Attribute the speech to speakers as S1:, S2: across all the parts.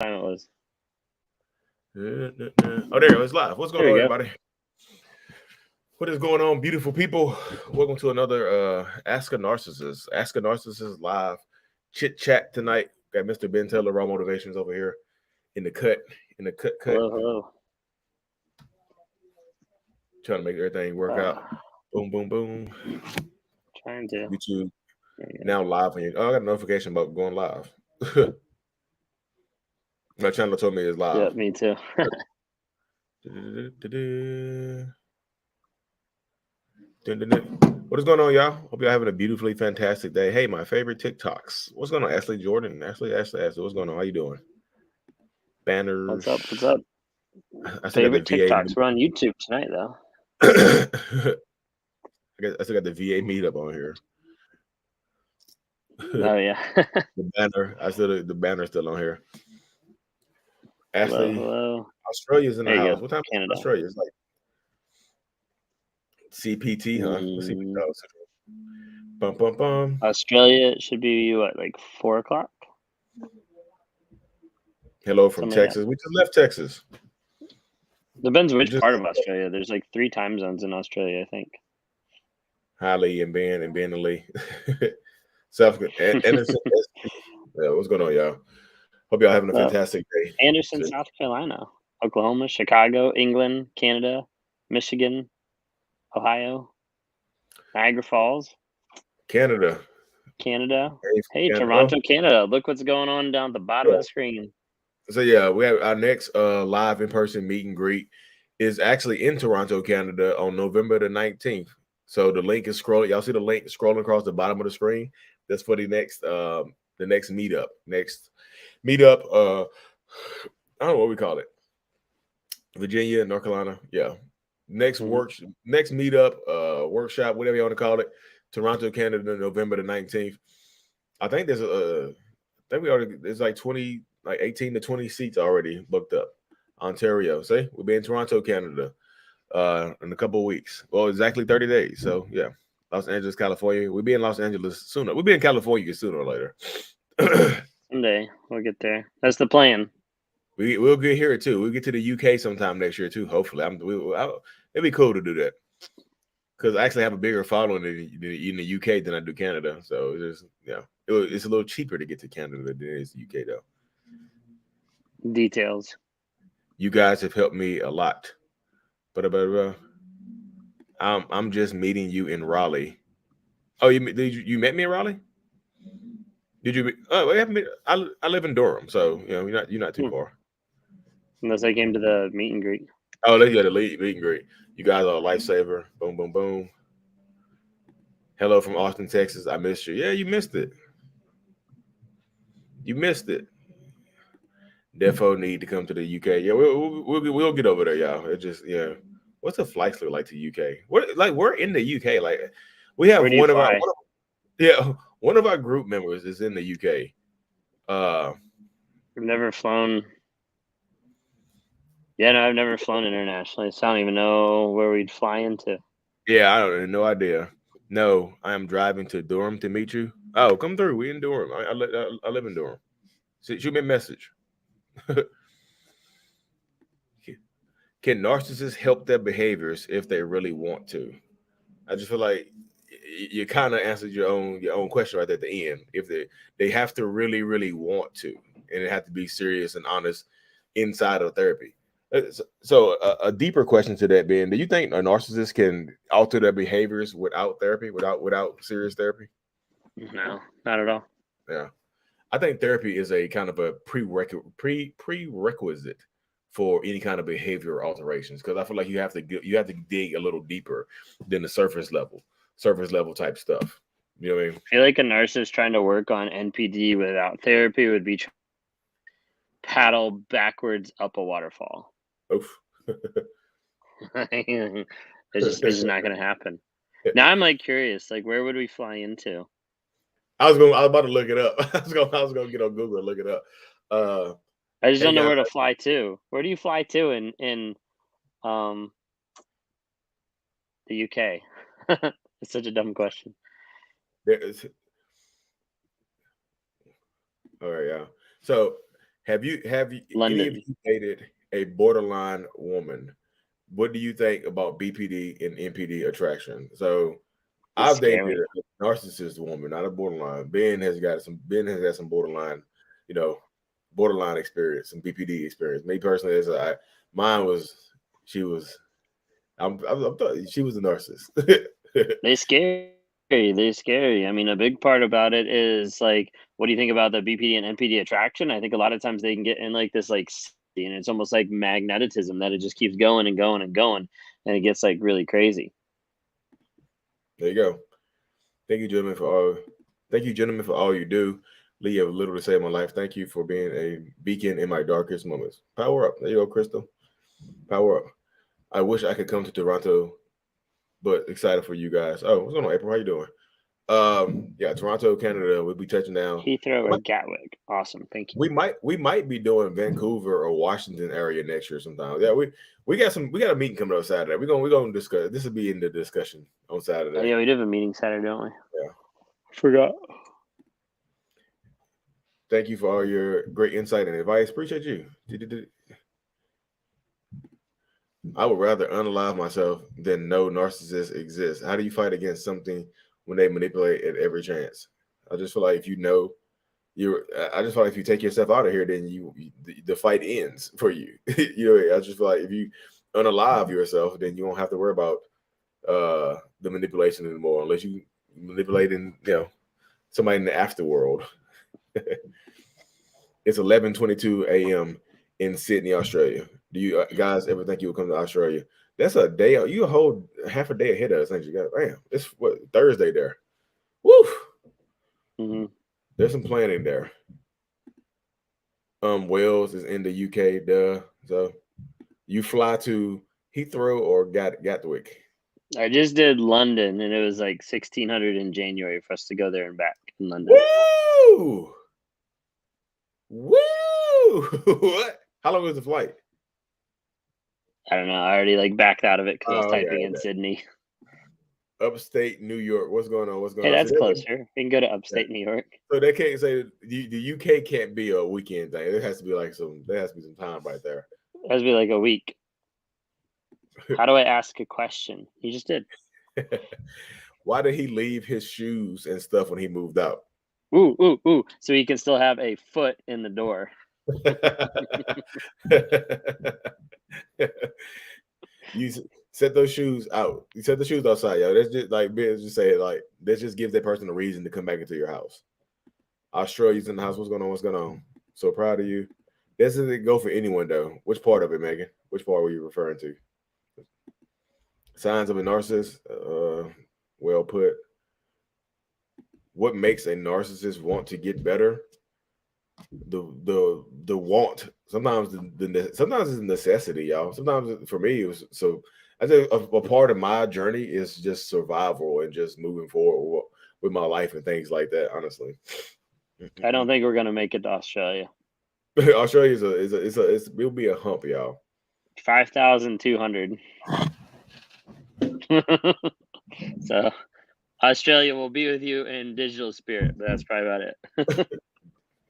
S1: time it was.
S2: Oh, there it was live. What's going
S1: There
S2: on,
S1: we go.
S2: everybody? What is going on, beautiful people? Welcome to another Ask a Narcissist. Ask a Narcissist live chit chat tonight. Got Mr. Ben Taylor, Raw Motivations over here in the cut, cut.
S1: Hello, hello.
S2: Trying to make everything work out. Boom, boom, boom.
S1: Trying to.
S2: YouTube
S1: There you go.
S2: now live on you. Oh, I got a notification about going live. My channel told me it's
S1: Yeah,
S2: live.
S1: me too.
S2: What is going on, y'all? Hope y'all having a beautifully fantastic day. Hey, my favorite TikToks. What's going on, Ashley Jordan? Ashley. What's going on? How you doing? Banners.
S1: What's up? What's up?
S2: I still got the
S1: Favorite
S2: VA.
S1: TikToks. We're on YouTube tonight, though.
S2: I still got the VA meetup on here.
S1: Oh yeah.
S2: The banner. The banner's still on here.
S1: Hello,
S2: Ashley,
S1: hello.
S2: Australia's in the
S1: There you
S2: house.
S1: go.
S2: What time is
S1: Canada.
S2: Australia? It's like CPT, huh? What's CPT?
S1: Mm,
S2: Oh, bum bum bum.
S1: Australia should be what, like 4 o'clock?
S2: Hello from
S1: Something like that.
S2: Texas. We just left Texas.
S1: Depends
S2: We
S1: which
S2: just
S1: part of Australia. There's like 3 time zones in Australia, I think.
S2: Holly and Ben and Ben and Lee. South Anderson. Yeah, what's going on, y'all? Hope y'all having a fantastic day.
S1: Anderson, South Carolina, Oklahoma, Chicago, England, Canada, Michigan, Ohio, Niagara Falls,
S2: Canada.
S1: Canada.
S2: Hey,
S1: Hey,
S2: Canada.
S1: Toronto, Canada. Look what's going on down at the bottom of
S2: Yeah.
S1: the screen.
S2: So yeah, we have our next live in person meet and greet is actually in Toronto, Canada on November the 19th. So the link is scrolling. Y'all see the link scrolling across the bottom of the screen? That's for the next meetup. Next meetup, I don't know what we call it. Virginia, North Carolina. Yeah. Next next meetup, workshop, whatever you want to call it. Toronto, Canada, November the 19th. I think I think we already there's like 20, like 18 to 20 seats already booked up. Ontario. See, we'll be in Toronto, Canada, in a couple of weeks. Well, exactly 30 days. So yeah. Los Angeles, California. We'll be in Los Angeles sooner. We'll be in California sooner or later.
S1: Someday we'll get there. That's the plan.
S2: We'll get here too. We'll get to the UK sometime next year too. Hopefully, it'd be cool to do that because I actually have a bigger following in the UK than I do Canada. So it's just it's a little cheaper to get to Canada than it is the UK though.
S1: Details.
S2: You guys have helped me a lot. But I'm just meeting you in Raleigh. Oh, you met me in Raleigh? Did you? Oh, I live in Durham, so you're not too far.
S1: Unless I came to the meet and greet.
S2: Oh, they got a meet and greet. You guys are a lifesaver. Boom, boom, boom. Hello from Austin, Texas. I missed you. Yeah, you missed it. You missed it. Defo need to come to the UK. Yeah, we'll get over there, y'all. It just What's the flights look like to UK? We're in the UK. Like we have
S1: Where do you fly?
S2: one of our group members is in the UK.
S1: I've never flown. Yeah, no, I've never flown internationally, so I don't even know where we'd fly into.
S2: Yeah, I don't no idea. No, I am driving to Durham to meet you. Oh, come through. We in Durham. I live in Durham. Shoot me a message. Can narcissists help their behaviors if they really want to? I just feel like you kind of answered your own question right at the end. If they have to really want to, and it have to be serious and honest inside of therapy. So a deeper question to that, Ben, do you think a narcissist can alter their behaviors without therapy, without serious therapy?
S1: No, not at all.
S2: Yeah, I think therapy is a kind of a prerequisite for any kind of behavior alterations because I feel like you have to dig a little deeper than the surface level type stuff. You know what I mean?
S1: I feel like a narcissist trying to work on NPD without therapy would be paddle backwards up a waterfall.
S2: Oof.
S1: It's just not going to happen. Now I'm like curious, like where would we fly into?
S2: I was about to look it up. I was gonna get on Google and look it up.
S1: I just
S2: Hey
S1: don't know
S2: guys,
S1: where to fly to. Where do you fly to in um the UK? It's such a dumb question.
S2: all right, yeah. So, Have you any of
S1: London.
S2: you dated a borderline woman? What do you think about BPD and NPD attraction? So
S1: It's
S2: I've dated
S1: scary.
S2: a narcissist woman, not a borderline. Ben has got some borderline, you know, borderline experience, some BPD experience. Me personally, mine was she was she was a narcissist.
S1: They scary. They're scary. I mean, a big part about it is like, what do you think about the BPD and NPD attraction? I think a lot of times they can get in like this and it's almost like magnetism that it just keeps going and going and going, and it gets like really crazy.
S2: There you go. Thank you, gentlemen, for all you do. Lee, you have little to save my life. Thank you for being a beacon in my darkest moments. Power up. There you go, Crystal. Power up. I wish I could come to Toronto, but excited for you guys. Oh, what's going on, April? How you doing? Yeah, Toronto, Canada. We'll be touching down.
S1: Heathrow or Gatwick. Awesome. Thank you.
S2: We might be doing Vancouver or Washington area next year sometime. Yeah, we got a meeting coming up Saturday. We're gonna discuss. This will be in the discussion on
S1: Oh
S2: Saturday.
S1: yeah, we do have a meeting Saturday, don't we?
S2: Yeah.
S1: Forgot.
S2: Thank you for all your great insight and advice. Appreciate you. I would rather unalive myself than know narcissists exist. How do you fight against something when they manipulate at every chance? I just feel like if you know I just feel like if you take yourself out of here, then the fight ends for you. I just feel like if you unalive yourself, then you won't have to worry about the manipulation anymore, unless you manipulating somebody in the afterworld. It's 11:22 a.m. in Sydney, Australia. Do you guys ever think you will come to Australia? That's a day. You a whole half a day ahead of us, ain't you? Damn, it's what, Thursday there. Woo!
S1: Mm-hmm.
S2: There's some planning there. Wales is in the UK, duh. So you fly to Heathrow or Gatwick?
S1: I just did London, and it was like 1,600 in January for us to go there and back in London.
S2: Woo! Woo! What? How long was the flight?
S1: I don't know. I already like backed out of it because I was
S2: Oh,
S1: typing
S2: yeah,
S1: in Sydney.
S2: Upstate New York. What's going on? What's going
S1: Hey,
S2: on?
S1: that's closer. We can go to upstate New York.
S2: So they can't say the UK can't be a weekend thing. There has to be some time right there.
S1: It has to be like a week. How do I ask a question? He just did.
S2: Why did he leave his shoes and stuff when he moved out?
S1: Ooh, ooh, ooh. So he can still have a foot in the door.
S2: You set those shoes out. You set the shoes outside, yo. That's just like Ben just say, like, that just gives that person a reason to come back into your house. Australia's in the house. What's going on? What's going on? So proud of you. This doesn't go for anyone though. Which part of it, Megan? Which part were you referring to? Signs of a narcissist. Well put. What makes a narcissist want to get better? The want. Sometimes sometimes it's a necessity, y'all. Sometimes for me, it was so. I think a part of my journey is just survival and just moving forward with my life and things like that. Honestly,
S1: I don't think we're gonna make it to Australia.
S2: Australia it'll be a hump, y'all.
S1: 5,200. So Australia will be with you in digital spirit, but that's probably about it.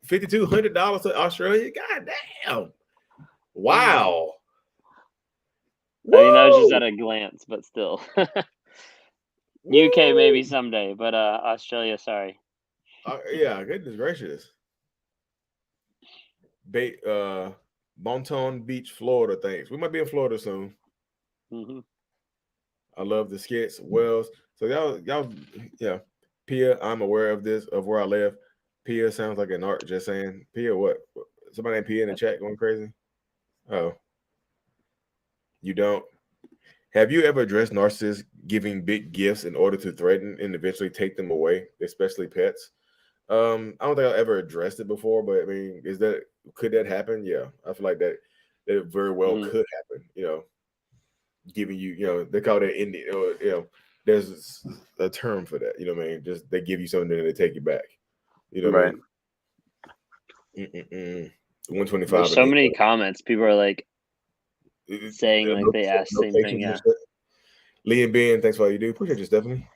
S2: $5,200 to Australia. God damn! Wow.
S1: I mean, that was just at a glance, but still. UK maybe someday, but Australia, sorry.
S2: Yeah, goodness gracious. Bonton Beach, Florida. Thanks. We might be in Florida soon.
S1: Mm-hmm.
S2: I love the skits. Wells. So y'all, yeah. Pia, I'm aware of this, of where I live. Pia sounds like an art. Just saying. Pia, what? Somebody named Pia in the chat going crazy? Oh, you don't. Have you ever addressed narcissists giving big gifts in order to threaten and eventually take them away, especially pets? I don't think I ever addressed it before, but I mean, could that happen? Yeah, I feel like that very well could happen. Giving you, they call that Indian, there's a term for that. You know what I mean? Just they give you something and they take it back. You know what I mean? 125.
S1: There's so many comments. People are like saying like they asked the same thing. Yeah.
S2: Lee and Ben, thanks for all you do. Appreciate you, Stephanie.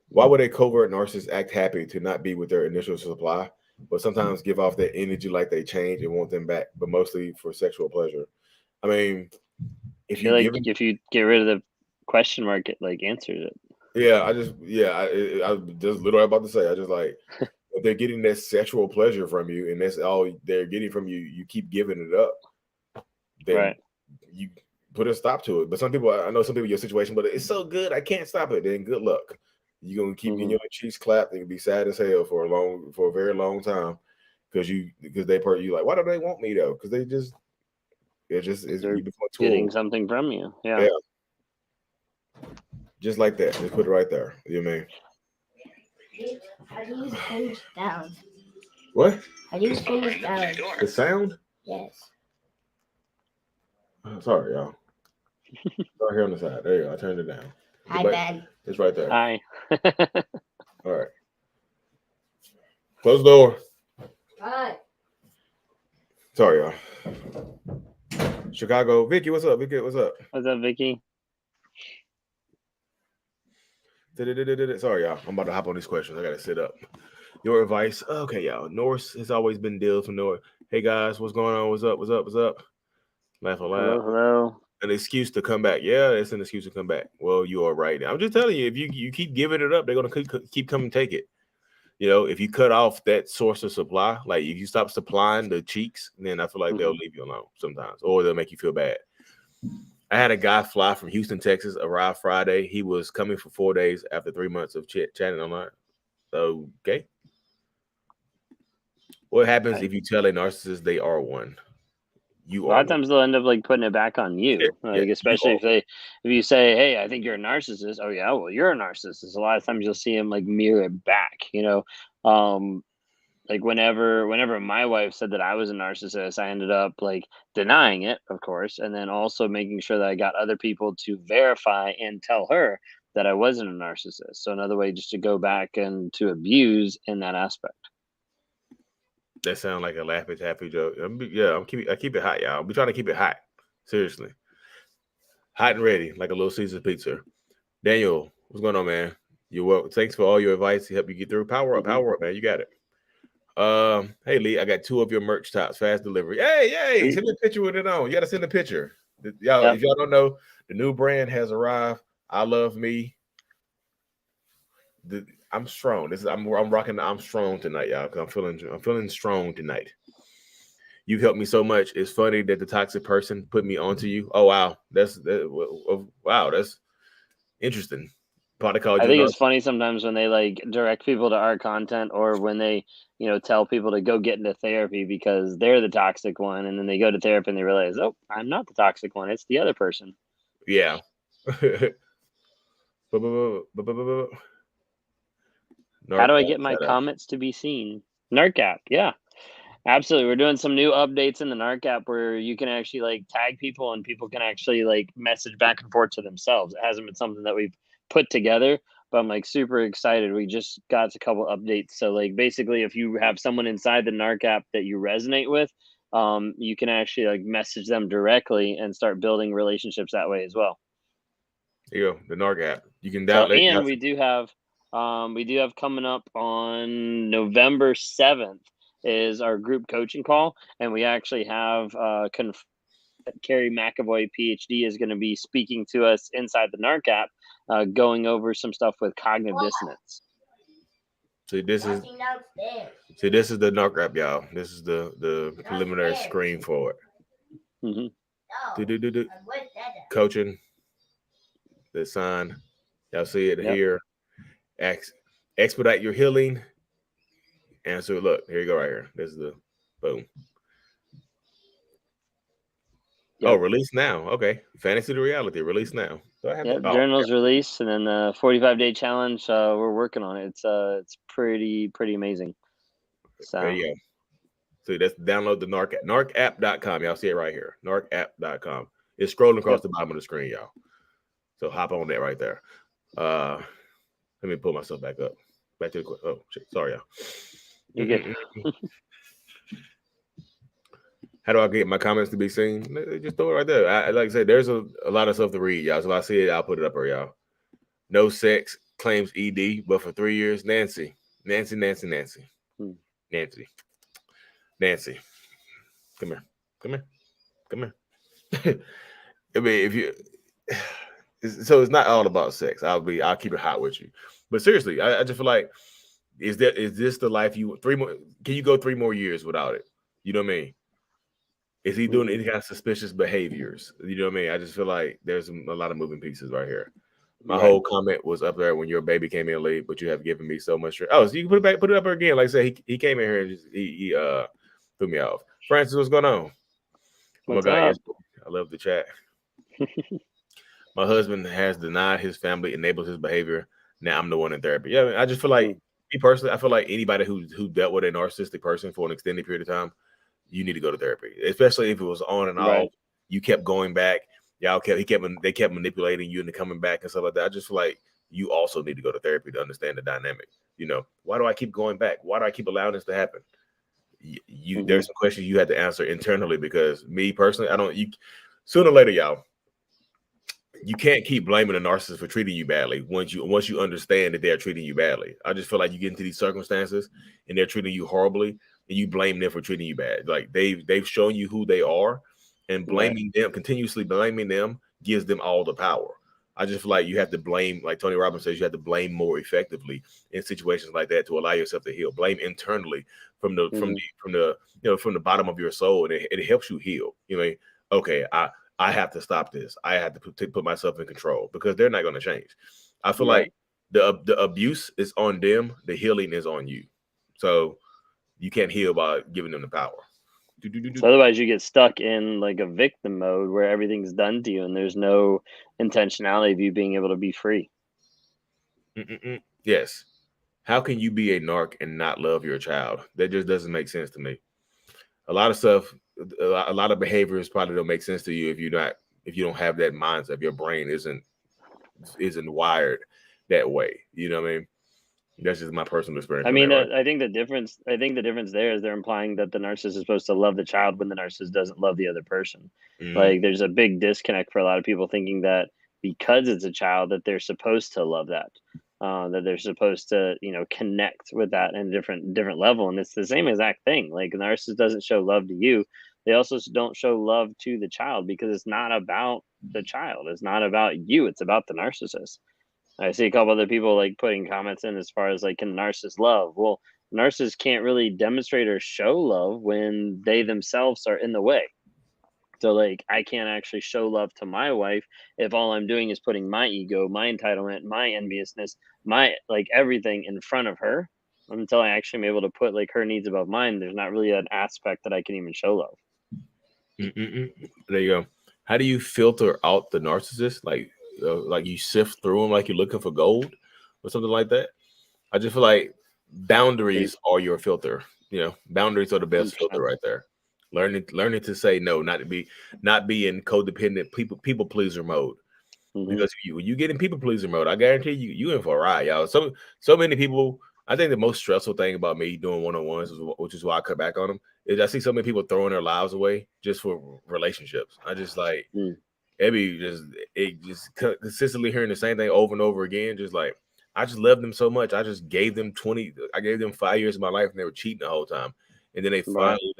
S2: Why would a covert narcissist act happy to not be with their initial supply? but sometimes give off that energy like they change and want them back, but mostly for sexual pleasure. I mean,
S1: I
S2: if
S1: feel
S2: you
S1: like
S2: give it,
S1: if you get rid of the question mark, it like answers it.
S2: yeah, I just literally about to say, I just like if they're getting that sexual pleasure from you, and that's all they're getting from you, you keep giving it up, then
S1: Right.
S2: you put a stop to it. But some people, I know some people in your situation, but it's so good, I can't stop it. Then good luck. You're gonna keep getting
S1: Hmm.
S2: your cheeks clapped and be sad as hell for a very long time because you like, why do they want me though? Because
S1: They're
S2: you become a
S1: getting
S2: tool.
S1: something from you. Yeah.
S2: Yeah, just like that. Just put it right there. You know what I mean?
S3: How do you finish down?
S2: What?
S3: How do you finish down?
S2: The sound?
S3: Yes.
S2: Sorry, y'all. Right here on the side. There you go. I turned it down.
S3: Hi,
S2: But
S3: Ben.
S2: it's right there.
S1: Hi.
S2: All right. Close the door.
S3: Hi.
S2: Sorry, y'all. Chicago. Vicky, what's up? Vicky, what's up?
S1: What's up, Vicky?
S2: Sorry, y'all. I'm about to hop on these questions. I gotta sit up. Your advice. Okay, y'all. Norse has always been deals from North. Hey guys, what's going on? What's up? What's up? What's up? Laugh a lot.
S1: Hello, hello.
S2: An excuse to come back. Yeah, it's an excuse to come back. Well, you are right. I'm just telling you, if you keep giving it up, they're gonna keep coming take it. You know, if you cut off that source of supply, like if you stop supplying the cheeks, then I feel like they'll
S1: Hmm.
S2: leave you alone sometimes, or they'll make you feel bad. I had a guy fly from Houston, Texas, arrive Friday. He was coming for 4 days after 3 months of chatting online. Okay. What happens if you tell a narcissist they are one? You
S1: A
S2: are
S1: lot of
S2: one.
S1: times they'll end up like putting it back on
S2: Yeah,
S1: you,
S2: yeah,
S1: like
S2: you
S1: especially
S2: are.
S1: if you say, "Hey, I think you're a narcissist." Oh yeah, well you're a narcissist. A lot of times you'll see him like mirror it back. Like whenever my wife said that I was a narcissist, I ended up like denying it, of course, and then also making sure that I got other people to verify and tell her that I wasn't a narcissist. So another way just to go back and to abuse in that aspect.
S2: That sounds like a laughy taffy joke. I keep it hot, y'all. We trying to keep it hot. Seriously. Hot and ready, like a little Caesar pizza. Daniel, what's going on, man? You're welcome. Thanks for all your advice to help you get through.
S1: Hmm.
S2: Power up, man. You got it. Hey Lee, I got 2 of your merch tops, fast delivery. Hey,
S1: Sweet.
S2: send me a picture with it on. You gotta send a picture. Y'all,
S1: Yep.
S2: if y'all don't know, the new brand has arrived. I love me. I'm strong. I'm rocking the I'm strong tonight, y'all, because I'm feeling strong tonight. You've helped me so much. It's funny that the toxic person put me onto you. Oh wow, wow, that's interesting. Probably called
S1: I
S2: you a
S1: think it's
S2: narcissist.
S1: funny sometimes when they like direct people to our content or when they, tell people to go get into therapy because they're the toxic one and then they go to therapy and they realize, "Oh, I'm not the toxic one. It's the other person."
S2: Yeah.
S1: How
S2: Narc
S1: do I
S2: app,
S1: get my
S2: shout out.
S1: comments to be seen? Narc app. Yeah. Absolutely. We're doing some new updates in the Narc app where you can actually like tag people and people can actually like message back and forth to themselves. It hasn't been something that we've put together, but I'm like super excited. We just got a couple updates. So like basically if you have someone inside the Narc app that you resonate with, you can actually like message them directly and start building relationships that way as well.
S2: Here you go, the Narc app. You can
S1: So
S2: download.
S1: and we do have coming up on November 7th is our group coaching call, and we actually have Carrie McAvoy, PhD, is going to be speaking to us inside the NARC app, going over some stuff with cognitive dissonance.
S2: See, this is
S3: Walking downstairs.
S2: this is the Narc app, y'all. This is the preliminary screen for it.
S1: Hmm.
S3: No.
S2: Do.
S3: I'm with Dada.
S2: Coaching, the sign. Y'all see it
S1: Yep.
S2: here. Expedite your healing. Answer. Look, here you go, right here. This is the boom. Oh,
S1: Yep.
S2: release now. Okay, fantasy to reality. Release now. Do I have that?
S1: Yep.
S2: Oh,
S1: Journals release, and then the 45-day challenge. We're working on it. It's pretty amazing.
S2: there
S1: So
S2: you go. See, that's download the Narc app. Narcapp.com. Y'all see it right here. Narcapp.com. It's scrolling across
S1: yep.
S2: the bottom of the screen, y'all. So hop on that right there. Uh Let me pull myself back up. Back to the oh shit. Sorry, y'all.
S1: You're good.
S2: How do I get my comments to be seen? Just throw it right there. Like I said, there's a lot of stuff to read, y'all. So if I see it, I'll put it up for y'all. No sex claims ED, but for 3 years, Nancy.
S1: Hmm.
S2: Nancy, Nancy, come here, come here, come here. I mean, if you, so it's not all about sex. I'll keep it hot with you. But seriously, I just feel like, is this the life you 3 more? Can you go 3 more years without it? You know what I mean? Is he doing
S1: Mhm.
S2: any kind of suspicious behaviors? You know what I mean? I just feel like there's a lot of moving pieces right here. My
S1: Right.
S2: whole comment was up there when your baby came in late, but you have given me so much. Oh, so you can put it up again. Like I said, he came in here and he threw me off. Francis, what's going on? Oh my
S1: What's
S2: God, yes,
S1: up?
S2: I love the chat. My husband has denied his family, enabled his behavior. Now I'm the one in therapy. Yeah, I mean, I just feel like,
S1: Mm.
S2: me personally, I feel like anybody who dealt with a narcissistic person for an extended period of time, you need to go to therapy, especially if it was on and off.
S1: Right.
S2: You kept going back. They kept manipulating you into coming back and stuff like that. I just feel like you also need to go to therapy to understand the dynamic. Why do I keep going back? Why do I keep allowing this to happen?
S1: Mhm.
S2: There's some questions you had to answer internally, because me personally, I don't. You sooner or later, y'all, you can't keep blaming a narcissist for treating you badly once you understand that they're treating you badly. I just feel like you get into these circumstances and they're treating you horribly, and you blame them for treating you bad. Like they've shown you who they are, and
S1: Right.
S2: continuously blaming them gives them all the power. I just feel like you have to blame, like Tony Robbins says, you have to blame more effectively in situations like that to allow yourself to heal. Blame internally
S1: Mhm.
S2: from the bottom of your soul, and it helps you heal. Okay, I have to stop this. I have to put myself in control, because they're not going to change. I feel
S1: Right.
S2: like the abuse is on them. The healing is on you. So you can't heal by giving them the power. Do, do, do, do,
S1: So otherwise, you get stuck in like a victim mode where everything's done to you, and there's no intentionality of you being able to be free.
S2: Yes. How can you be a narc and not love your child? That just doesn't make sense to me. A lot of stuff, a lot of behaviors probably don't make sense to you if you don't have that mindset. Your brain isn't wired that way. You know what I mean? That's just my personal experience
S1: I
S2: on that,
S1: mean,
S2: right?
S1: I think the difference. I think the difference there is they're implying that the narcissist is supposed to love the child when the narcissist doesn't love the other person.
S2: Mm,
S1: Like, there's a big disconnect for a lot of people thinking that because it's a child that they're supposed to love that they're supposed to connect with that in a different level, and it's the same exact thing. Like, the narcissist doesn't show love to you. They also don't show love to the child because it's not about the child. It's not about you. It's about the narcissist. I see a couple other people like putting comments in as far as like, can narcissists love? Well, narcissists can't really demonstrate or show love when they themselves are in the way. So like, I can't actually show love to my wife if all I'm doing is putting my ego, my entitlement, my enviousness, my like everything in front of her. Until I actually am able to put like her needs above mine, there's not really an aspect that I can even show love.
S2: There you go. How do you filter out the narcissist? Like you sift through them like you're looking for gold or something like that? I just feel like
S1: Like,
S2: boundaries are your filter. Boundaries are the best filter
S1: 100%.
S2: right there. Learning to say no, not be in codependent people pleaser mode.
S1: Hmm.
S2: Because when you get in people pleaser mode, I guarantee you in for a ride, y'all. So many people. I think the most stressful thing about me doing one-on-ones, which is why I cut back on them, is I see so many people throwing their lives away just for relationships. I just like
S1: Mm.
S2: it just consistently hearing the same thing over and over again. Just like, I just love them so much. I just gave them 5 years of my life, and they were cheating the whole time, and then they
S1: Right.
S2: finally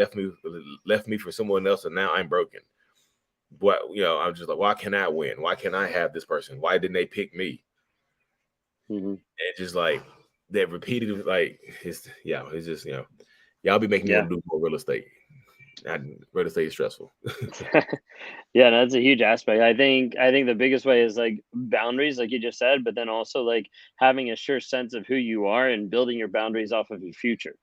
S2: left me for someone else, and now I'm broken. I'm just like, why can't I win? Why can't I have this person? Why didn't they pick me?
S1: Hmm.
S2: And just like that repeated, like it's just y'all be making me
S1: Yeah.
S2: want to do more real estate. And real estate is stressful.
S1: Yeah, that's a huge aspect. I think the biggest way is like boundaries, like you just said, but then also like having a sure sense of who you are and building your boundaries off of your future.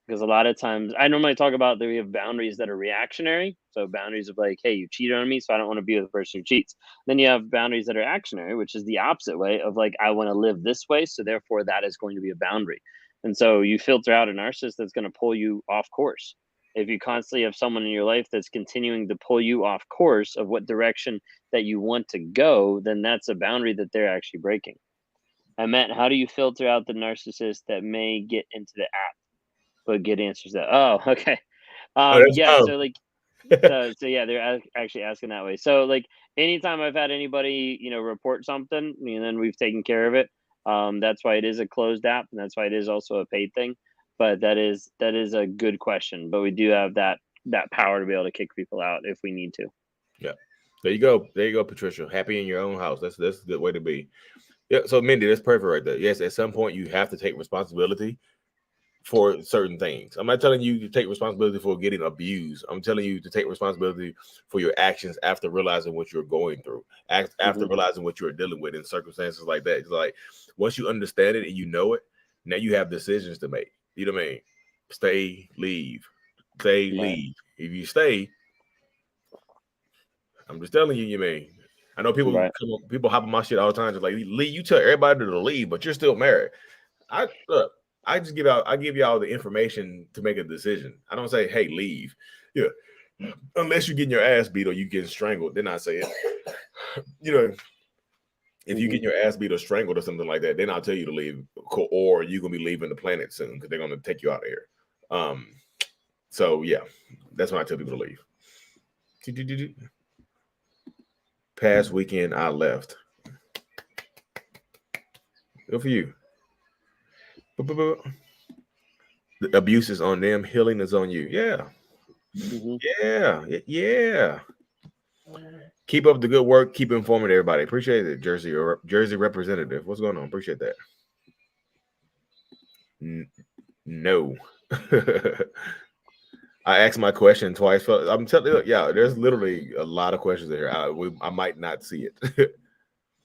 S1: Because a lot of times I normally talk about that we have boundaries that are reactionary. So boundaries of like, hey, you cheated on me, so I don't want to be with the person who cheats. Then you have boundaries that are actionary, which is the opposite way of like, I want to live this way, so therefore that is going to be a boundary. And so you filter out a narcissist that's going to pull you off course. If you constantly have someone in your life that's continuing to pull you off course of what direction that you want to go, then that's a boundary that they're actually breaking. I meant, how do you filter out the narcissist that may get into the app but get answers that? Oh, okay.
S2: Oh, that's
S1: Yeah.
S2: fine.
S1: So like, so yeah, they're actually asking that way. So like, anytime I've had anybody, report something, and then we've taken care of it. That's why it is a closed app, and that's why it is also a paid thing. but that is a good question. But we do have that power to be able to kick people out if we need to.
S2: Yeah. There you go, Patricia. Happy in your own house. That's a good way to be. Yeah. So Mindy, that's perfect right there. Yes, at some point you have to take responsibility for certain things. I'm not telling you to take responsibility for getting abused. I'm telling you to take responsibility for your actions after realizing what you're going through, after realizing what you're dealing with in circumstances like that. It's like once you understand it and you know it, now you have decisions to make. You know what I mean? Stay, leave, stay, leave. If you stay, I'm just telling you, you mean. I know people people hop on my shit all the time, just like Lee, you tell everybody to leave, but you're still married. I just give y'all the information to make a decision. I don't say, hey, leave. Yeah. Unless you're getting your ass beat or you getting strangled, then I say it. You know, if you get your ass beat or strangled or something like that, then I'll tell you to leave, or you're gonna be leaving the planet soon because they're gonna take you out of here. So yeah, that's when I tell people to leave. Past weekend I left. Good for you. The abuse is on them, healing is on you. Yeah. Yeah. Keep up the good work. Keep informing everybody. Appreciate it, Jersey representative. What's going on? Appreciate that. No. I asked my question twice. I'm telling you, yeah, there's literally a lot of questions there. I might not see it.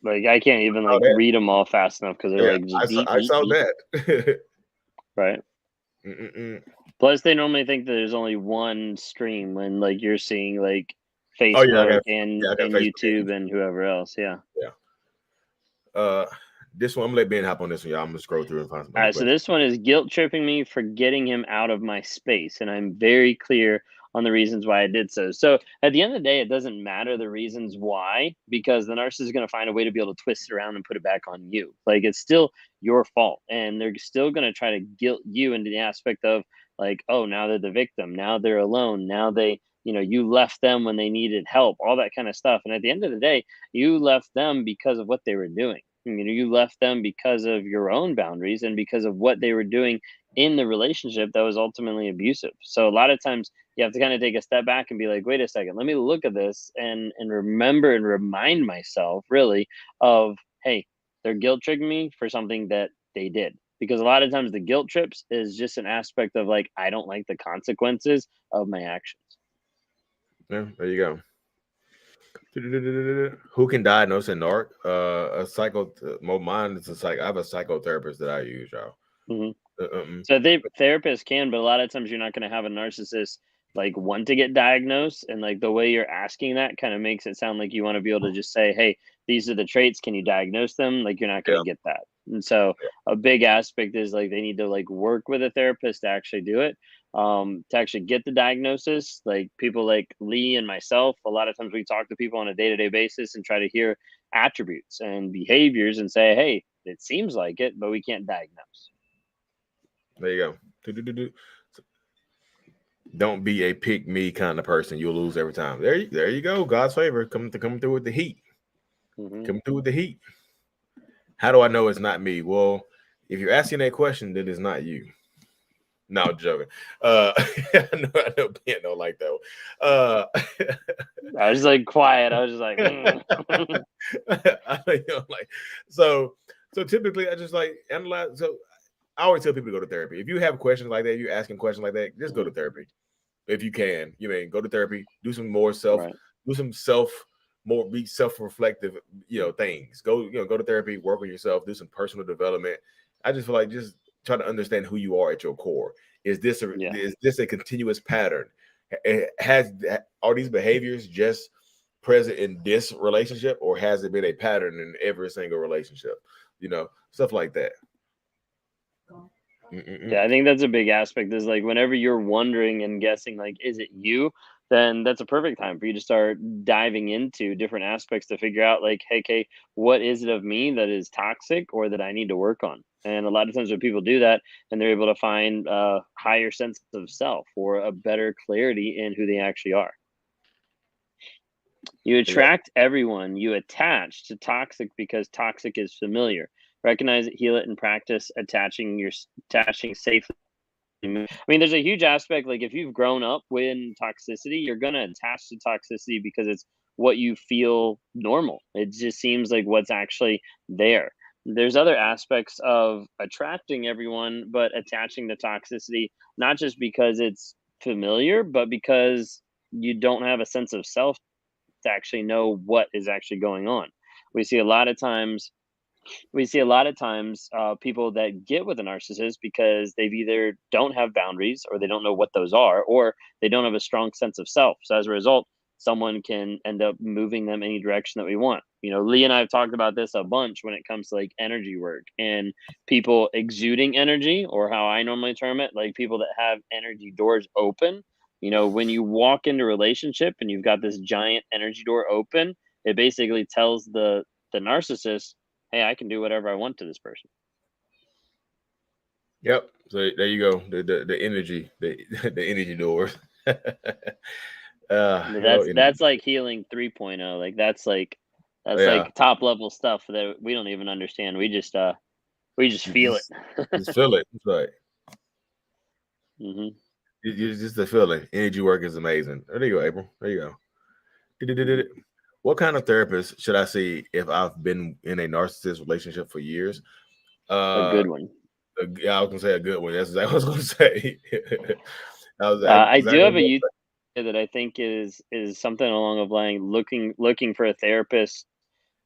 S1: Like I can't even read them all fast enough because they're
S2: I saw that.
S1: Right. Plus, they normally think that there's only one stream when you're seeing Facebook and YouTube and whoever else. Yeah.
S2: This one, I'm gonna let Ben hop on this one, y'all. I'm gonna scroll through and find some.
S1: All right, so this one is guilt tripping me for getting him out of my space, and I'm very clear on the reasons why I did so. So at the end of the day, it doesn't matter the reasons why, because the narcissist is going to find a way to be able to twist it around and put it back on you. Like it's still your fault, and they're still going to try to guilt you into the aspect of oh, now they're the victim, now they're alone, now they, you left them when they needed help, all that kind of stuff. And at the end of the day, you left them because of what they were doing. You left them because of your own boundaries and because of what they were doing in the relationship that was ultimately abusive. So a lot of times you have to kind of take a step back and be like, wait a second, let me look at this and remember and remind myself really of, hey, they're guilt tripping me for something that they did. Because a lot of times the guilt trips is just an aspect of I don't like the consequences of my actions.
S2: Yeah, there you go. Who can diagnose a narc? Mine is a psych. I have a psychotherapist that I use, y'all.
S1: So therapists can, but a lot of times you're not going to have a narcissist want to get diagnosed, and the way you're asking that kind of makes it sound like you want to be able to just say, hey, these are the traits, can you diagnose them? You're not going to get that. And so a big aspect is they need to work with a therapist to actually do it, to actually get the diagnosis. People like Lee and myself, a lot of times we talk to people on a day-to-day basis and try to hear attributes and behaviors and say, hey, it seems like it, but we can't diagnose.
S2: There you go. Don't be a pick me kind of person. You'll lose every time. There you go. God's favor coming through with the heat. Coming through with the heat. How do I know it's not me? Well, if you're asking that question, then it's not you. No, I'm joking. I know Ben don't like that one.
S1: I was quiet. I was just
S2: so typically I just analyze. So I always tell people to go to therapy. If you have questions like that, you're asking questions like that, just go to therapy. If you can, go to therapy, do some more be self-reflective, things. Go to therapy, work on yourself, do some personal development. I just feel just try to understand who you are at your core. Is this a continuous pattern? Are these behaviors just present in this relationship, or has it been a pattern in every single relationship? Stuff like that.
S1: Yeah, I think that's a big aspect is whenever you're wondering and guessing, is it you? Then that's a perfect time for you to start diving into different aspects to figure out hey, okay, what is it of me that is toxic or that I need to work on? And a lot of times when people do that, and they're able to find a higher sense of self or a better clarity in who they actually are. You attract everyone you attach to toxic because toxic is familiar. Recognize it, heal it, and practice attaching safely I mean, there's a huge aspect, like, if you've grown up with toxicity, you're gonna attach to toxicity because it's what you feel normal. It just seems like what's actually there. There's other aspects of attracting everyone, but attaching to toxicity, not just because it's familiar, but because you don't have a sense of self to actually know what is actually going on. We see a lot of times people that get with a narcissist because they've either don't have boundaries or they don't know what those are, or they don't have a strong sense of self. So as a result, someone can end up moving them any direction that we want. Lee and I have talked about this a bunch when it comes to like energy work and people exuding energy, or how I normally term it, like people that have energy doors open. When you walk into a relationship and you've got this giant energy door open, it basically tells the narcissist, hey, I can do whatever I want to this person.
S2: Yep. So there you go. The energy, the the energy doors.
S1: That's like healing 3.0. Like that's
S2: Yeah.
S1: like top level stuff that we don't even understand. We just feel it.
S2: Just feel it. It's like
S1: Hmm.
S2: you just the feeling. Energy work is amazing. There you go, April. There you go.
S1: Hmm.
S2: What kind of therapist should I see if I've been in a narcissist relationship for years?
S1: A
S2: Uh,
S1: good one.
S2: yeah, I was gonna say a good one. That's exactly what I was gonna say. That was
S1: I do
S2: exactly
S1: have a
S2: what
S1: YouTube that I think is something along the line, looking for a therapist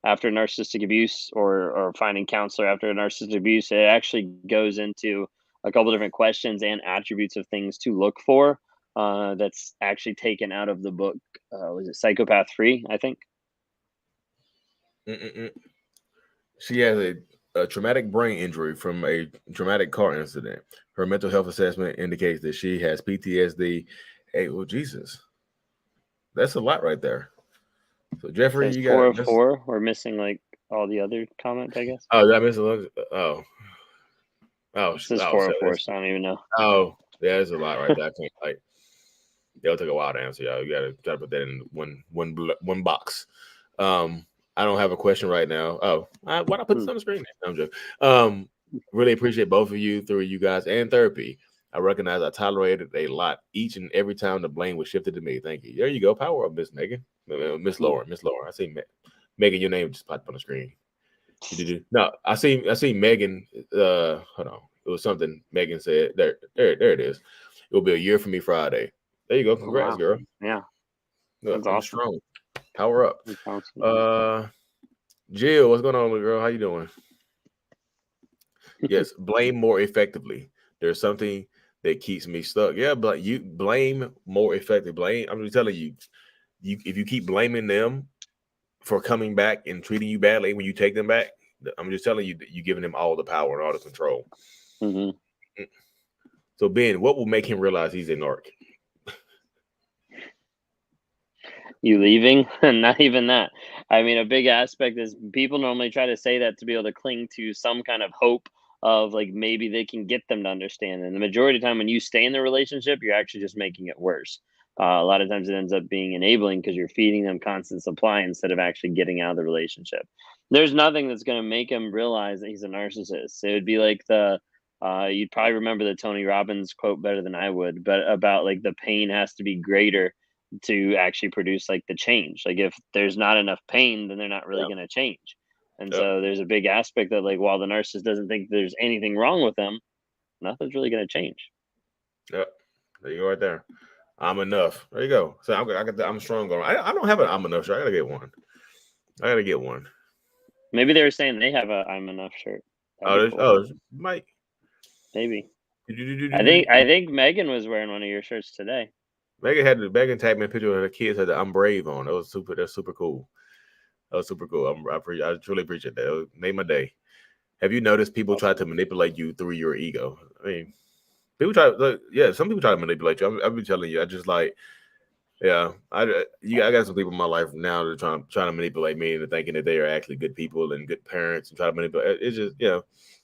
S1: after narcissistic abuse, or finding counselor after narcissistic abuse. It actually goes into a couple different questions and attributes of things to look for. That's actually taken out of the book. Was it Psychopath Free? I think.
S2: Mm-mm-mm. She has a traumatic brain injury from a traumatic car incident. Her mental health assessment indicates that she has PTSD. Hey, well, Jesus, that's a lot right there. So Jeffrey,
S1: Says
S2: you got
S1: four
S2: it.
S1: of four. We're missing like all the other comments, I guess.
S2: Oh, did I miss a lot?
S1: It says
S2: Oh,
S1: four
S2: so
S1: of four, so I don't even know.
S2: oh, yeah, there's a lot right there. I can't like. It'll take a while to answer, y'all. You gotta try to put that in one box. I don't have a question right now. Oh, why not put this
S1: Hmm.
S2: on the screen? No, I'm joking. Really appreciate both of you, through you guys, and therapy. I recognize I tolerated a lot each and every time the blame was shifted to me. Thank you. There you go. Power up, Miss Megan. Miss
S1: Hmm.
S2: Lauren. Miss Lauren. I see Megan. Your name just popped up on the screen. No, I see Megan. Hold on. It was something Megan said. There it is. It will be a year for me Friday. There you go.
S1: Oh,
S2: Congrats,
S1: wow.
S2: girl.
S1: Yeah,
S2: Look,
S1: that's
S2: I'm
S1: awesome.
S2: strong. Power up.
S1: That's awesome.
S2: Jill, what's going on, little girl? How you doing? Yes, blame more effectively. There's something that keeps me stuck. Yeah, but you blame more effectively. Blame. I'm just telling you, if you keep blaming them for coming back and treating you badly when you take them back, I'm just telling you that you're giving them all the power and all the control.
S1: Hmm.
S2: So Ben, what will make him realize he's a narc?
S1: You leaving? Not even that. I mean, a big aspect is people normally try to say that to be able to cling to some kind of hope of like maybe they can get them to understand. And the majority of the time, when you stay in the relationship, you're actually just making it worse. A lot of times it ends up being enabling because you're feeding them constant supply instead of actually getting out of the relationship. There's nothing that's going to make him realize that he's a narcissist. It would be like you'd probably remember the Tony Robbins quote better than I would, but about like the pain has to be greater to actually produce like the change. Like if there's not enough pain, then they're not really
S2: Yeah.
S1: going to change. And
S2: Yep.
S1: so there's a big aspect that like while the narcissist doesn't think there's anything wrong with them, nothing's really going to change.
S2: Yep. There you go, right there. I'm enough. There you go. So I'm strong. I don't have an I'm enough shirt. I gotta get one. I gotta get one.
S1: Maybe they were saying they have a I'm enough shirt. That'd be cool.
S2: Mike.
S1: Maybe. I think Megan was wearing one of your shirts today.
S2: Megan tagged me a picture of her kids had the I'm brave on. That's super cool. That was super cool. I truly appreciate that. It made my day. Have you noticed people try to manipulate you through your ego? I mean, people some people try to manipulate you. I've been telling you, I just like, yeah, I got some people in my life now that are trying to manipulate me into thinking that they are actually good people and good parents and try to manipulate. It's just,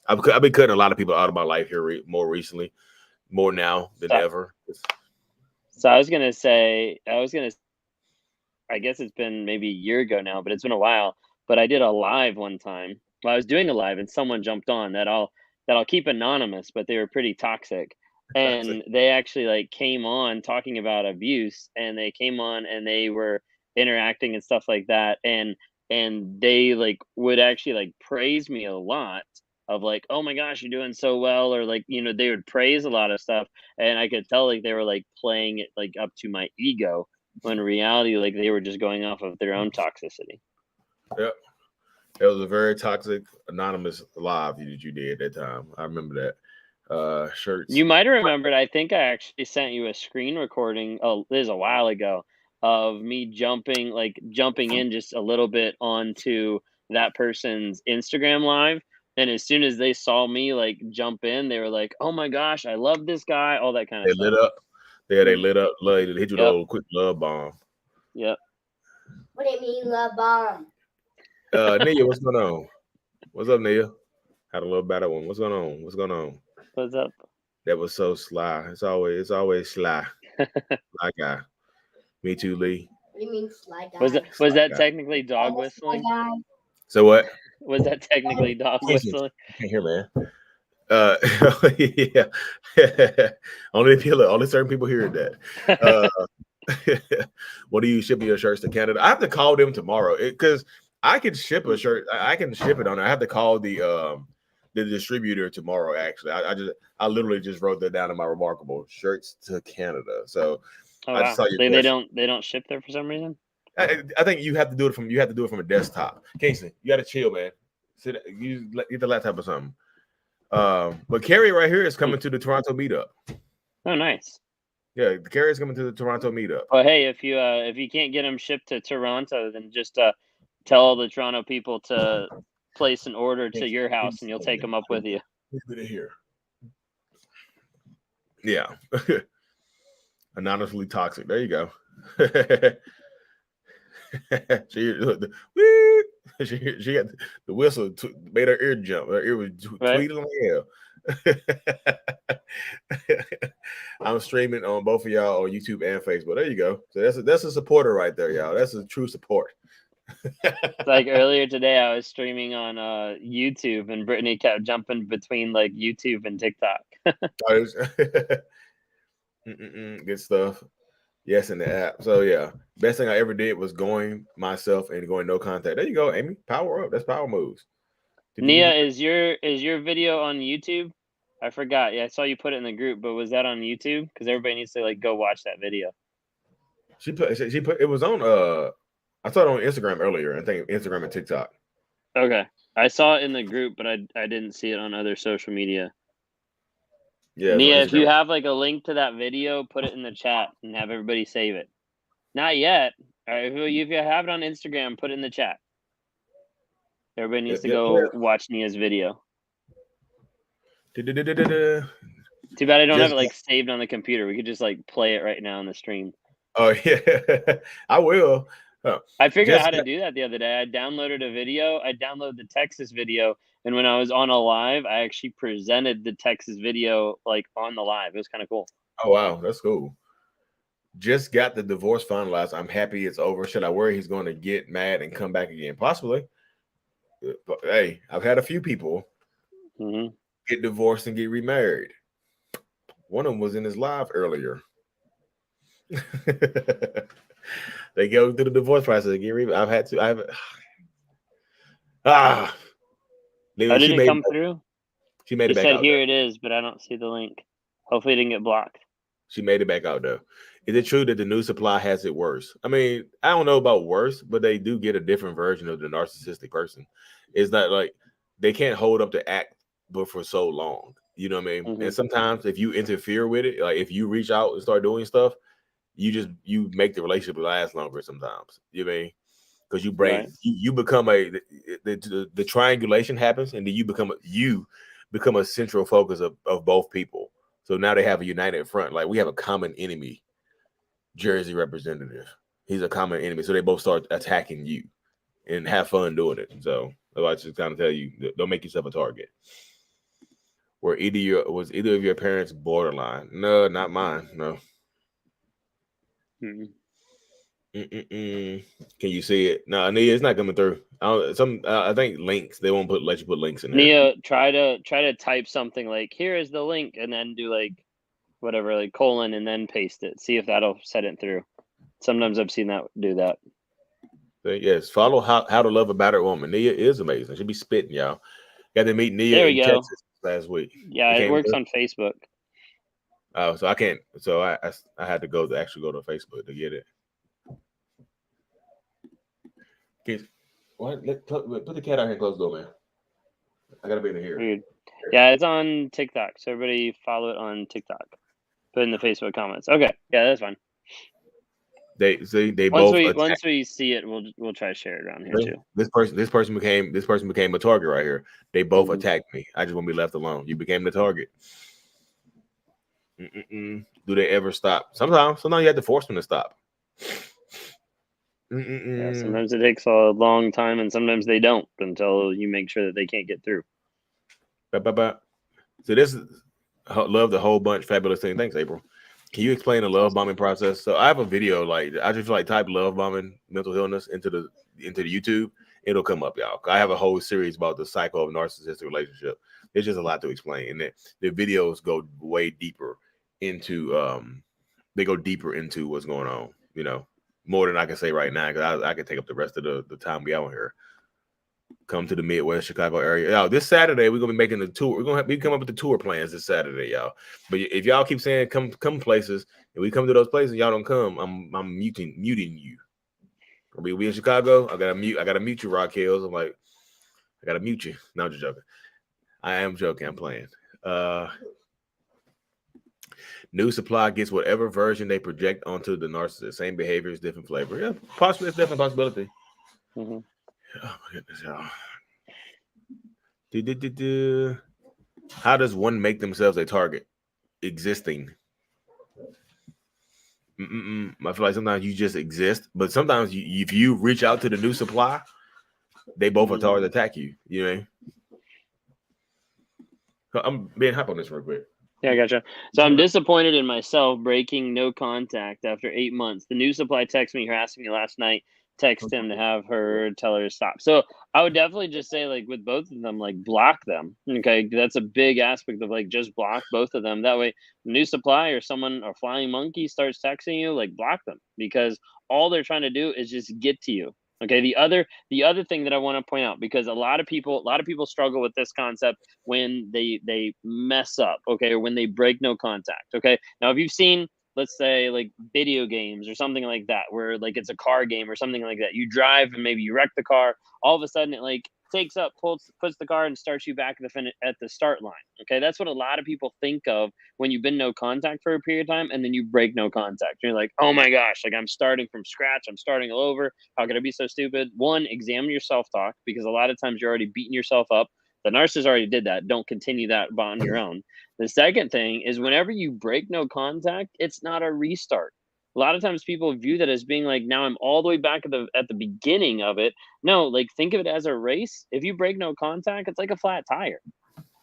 S2: I've been cutting a lot of people out of my life here more recently, more now than
S1: So,
S2: ever.
S1: so I guess it's been maybe a year ago now, but it's been a while. But I did a live one time. Well, I was doing a live and someone jumped on that I'll keep anonymous, but they were pretty toxic. and they actually like came on talking about abuse, and they came on and they were interacting and stuff like that, and they like would actually like praise me a lot of like, oh my gosh, you're doing so well, or like, they would praise a lot of stuff, and I could tell like they were like playing it like up to my ego, when in reality like they were just going off of their own toxicity.
S2: Yep. It was a very toxic anonymous live that you did at that time. I remember that. Shirts.
S1: You might have remembered, I think I actually sent you a screen recording, oh, this is a while ago, of me jumping in just a little bit onto that person's Instagram live. And as soon as they saw me like jump in, they were like, "Oh my gosh, I love this guy," all that kind of
S2: They
S1: stuff.
S2: lit up. Yeah, they
S1: Mhm.
S2: lit up. They hit you with a
S1: Yep.
S2: little quick love bomb.
S1: Yep.
S3: What do you mean, love bomb?
S2: Nia, what's going on? What's up, Nia? Had a little better one. What's going on? What's going on?
S1: What's up?
S2: That was so sly. It's always sly. Sly guy. Me too, Lee.
S3: What do you mean, sly guy?
S1: Was that
S2: guy.
S1: technically dog
S3: I'm a sly
S1: whistling?
S3: guy.
S2: So what?
S1: Was that technically dog whistling?
S2: Can't hear, man. Yeah. only certain people hear that. What do you ship your shirts to Canada? I have to call them tomorrow because I can ship a shirt. I can ship it on there. I have to call the distributor tomorrow. Actually, I literally just wrote that down in my remarkable shirts to Canada. So
S1: Oh,
S2: I just
S1: wow.
S2: saw your
S1: They
S2: question.
S1: don't ship there for some reason?
S2: I think you have to do it from a desktop. Casey, you got to chill, man. Get the laptop or something. But Carrie right here is coming to the Toronto meetup.
S1: Oh, nice.
S2: Yeah, Carrie's coming to the Toronto meetup.
S1: Well, hey, if you can't get them shipped to Toronto, then just tell all the Toronto people to place an order to your house, and you'll take them up with you.
S2: Here. Yeah. Anonymously toxic. There you go. she got the whistle made her ear jump. Her ear was tweeting like hell. I'm streaming on both of y'all on YouTube and Facebook. There you go. So that's a supporter right there, y'all. That's a true support.
S1: Like earlier today, I was streaming on YouTube, and Brittany kept jumping between like YouTube and TikTok.
S2: Good stuff. Yes, in the app. So yeah, best thing I ever did was going myself and going no contact. There you go, Amy. Power up. That's power moves.
S1: Nia, is your video on YouTube? I forgot. Yeah, I saw you put it in the group, but was that on YouTube? Because everybody needs to like go watch that video.
S2: She put it was on I saw it on Instagram earlier. I think Instagram and TikTok.
S1: Okay, I saw it in the group, but I didn't see it on other social media.
S2: Yeah,
S1: Nia, if you have like a link to that video, put it in the chat and have everybody save it. Not yet. All right, if you have it on Instagram, put it in the chat. Everybody needs to go watch Nia's video. Too bad I don't have it like saved on the computer. We could just like play it right now on the stream.
S2: Oh yeah, I will.
S1: I figured out how to do that the other day. I downloaded a video. I downloaded the Texas video, and when I was on a live, I actually presented the Texas video like on the live. It was kind of cool.
S2: Oh wow, that's cool. Just got the divorce finalized. I'm happy it's over. Should I worry he's going to get mad and come back again? Possibly. But, hey, I've had a few people get divorced and get remarried. One of them was in his live earlier. They go through the divorce process and get remarried. How
S1: did it come through?
S2: She made it back
S1: out.
S2: Here
S1: though. It is, but I don't see the link. Hopefully it didn't get blocked.
S2: She made it back out though. Is it true that the new supply has it worse? I mean, I don't know about worse, but they do get a different version of the narcissistic person. It's not like they can't hold up the act but for so long. You know what I mean? And sometimes if you interfere with it, like if you reach out and start doing stuff, you make the relationship last longer sometimes. You know what I mean? Because you become the triangulation happens, and then you become a central focus of both people. So now they have a united front. Like we have a common enemy, Jersey representative. He's a common enemy. So they both start attacking you and have fun doing it. So I just kind of tell you, don't make yourself a target. Was either of your parents borderline? No, not mine. No. Can you see it? No, Nia, it's not coming through. I think links. They won't let you put links in there.
S1: Nia, try to type something like "here is the link" and then do like whatever, like colon, and then paste it. See if that'll set it through. Sometimes I've seen that do that.
S2: So, yes, follow how to love a battered woman. Nia is amazing. She'll be spitting, y'all. Got to meet Nia
S1: There
S2: in
S1: we go.
S2: Texas last week.
S1: Yeah, it works on Facebook.
S2: Oh, so I can't. So I had to go to Facebook to get it. Kids, what? Put the cat out here and close the door, man. I gotta be in here.
S1: Weird. Yeah, it's on TikTok. So everybody follow it on TikTok. Put in the Facebook comments. Okay, yeah, that's fine.
S2: They
S1: once we see it, we'll try to share it around here too.
S2: This person became a target right here. They both attacked me. I just want to be left alone. You became the target. Do they ever stop? Sometimes you have to force them to stop.
S1: Yeah, sometimes it takes a long time, and sometimes they don't until you make sure that they can't get through.
S2: So this is love the whole bunch fabulous thing. Thanks, April. Can you explain the love bombing process? So I have a video, like I just type love bombing mental illness into the YouTube. It'll come up, y'all. I have a whole series about the cycle of narcissistic relationship. There's just a lot to explain, and the videos go way deeper into what's going on. You know, more than I can say right now, because I could take up the rest of the time we out here. Come to the Midwest Chicago area. Y'all, this Saturday we're gonna be making the tour. We're gonna be coming up with the tour plans this Saturday, y'all. But if y'all keep saying come places, and we come to those places, y'all don't come, I'm muting you. We in Chicago. I gotta mute you, Rock Hills. I'm like, I gotta mute you. No, I'm just joking. I am joking. I'm playing. New supply gets whatever version they project onto the narcissist. Same behaviors, different flavor. Yeah, possibly. It's definitely a possibility.
S1: Mm-hmm.
S2: Oh my goodness, y'all. How does one make themselves a target? Existing. I feel like sometimes you just exist, but sometimes if you reach out to the new supply, they both are target attack you. You know. I'm being hype on this real quick.
S1: Yeah, I gotcha. So I'm disappointed in myself breaking no contact after 8 months. The new supply texted me, harassing me last night. Text him to have her tell her to stop. So I would definitely just say, like, with both of them, like, block them. Okay, that's a big aspect of, like, just block both of them. That way, new supply or someone or flying monkey starts texting you, like, block them, because all they're trying to do is just get to you. Okay, the other thing that I want to point out, because a lot of people struggle with this concept when they mess up, okay, or when they break no contact. Okay, now if you've seen, let's say, like video games or something like that, where like it's a car game or something like that, you drive and maybe you wreck the car, all of a sudden it like puts the car and starts you back at the start line. Okay, that's what a lot of people think of when you've been no contact for a period of time and then you break no contact. You're like, oh my gosh, like I'm starting from scratch, I'm starting all over. How could I be so stupid? One, examine your self-talk, because a lot of times you're already beating yourself up. The narcissist already did that. Don't continue that on your own. The second thing is, whenever you break no contact, it's not a restart. A lot of times people view that as being like, now I'm all the way back at the beginning of it. No, like, think of it as a race. If you break no contact, it's like a flat tire.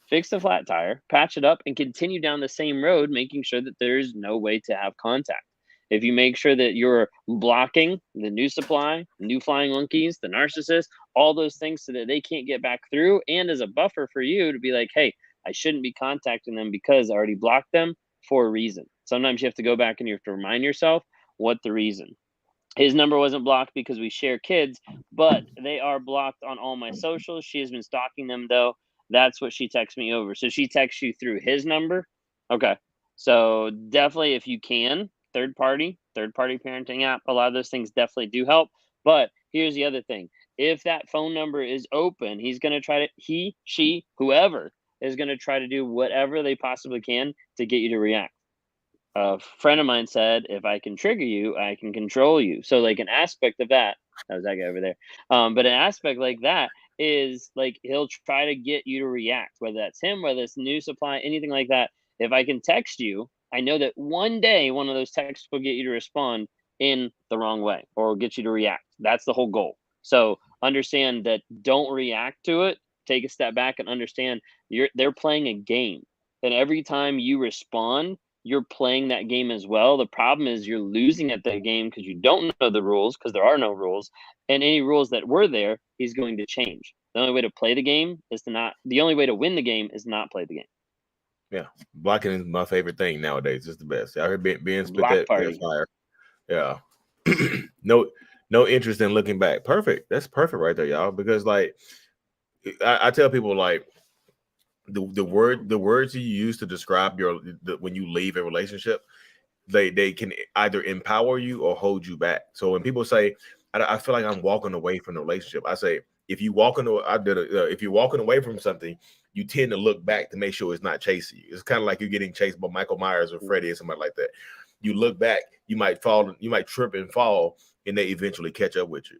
S1: Fix the flat tire, patch it up, and continue down the same road, making sure that there's no way to have contact. If you make sure that you're blocking the new supply, new flying monkeys, the narcissist, all those things, so that they can't get back through, and as a buffer for you to be like, hey, I shouldn't be contacting them because I already blocked them for a reason. Sometimes you have to go back and you have to remind yourself what the reason. His number wasn't blocked because we share kids, but they are blocked on all my socials. She has been stalking them, though. That's what she texts me over. So she texts you through his number. Okay. So definitely, if you can, third party parenting app, a lot of those things definitely do help. But here's the other thing. If that phone number is open, he's going to try to, she, whoever is going to try to do whatever they possibly can to get you to react. A friend of mine said, if I can trigger you, I can control you. So like an aspect of that was that guy over there. But an aspect like that is like, he'll try to get you to react, whether that's him, whether it's new supply, anything like that. If I can text you, I know that one day one of those texts will get you to respond in the wrong way or get you to react. That's the whole goal. So understand that, don't react to it. Take a step back and understand they're playing a game. And every time you respond, you're playing that game as well. The problem is you're losing at that game because you don't know the rules, because there are no rules. And any rules that were there, he's going to change. The only way to play the game is to not, the only way to win the game is not play the game.
S2: Yeah, blocking is my favorite thing nowadays. It's the best. I heard Ben spit
S1: Block
S2: that
S1: party.
S2: fire. Yeah. No interest in looking back. Perfect. That's perfect right there, y'all. Because like I tell people like the words you use to describe when you leave a relationship, they can either empower you or hold you back. So when people say, I feel like I'm walking away from the relationship, I say, if you walking away, if you're walking away from something, you tend to look back to make sure it's not chasing you. It's kind of like you're getting chased by Michael Myers or Freddy or somebody like that. You look back, you might fall, you might trip and fall, and they eventually catch up with you.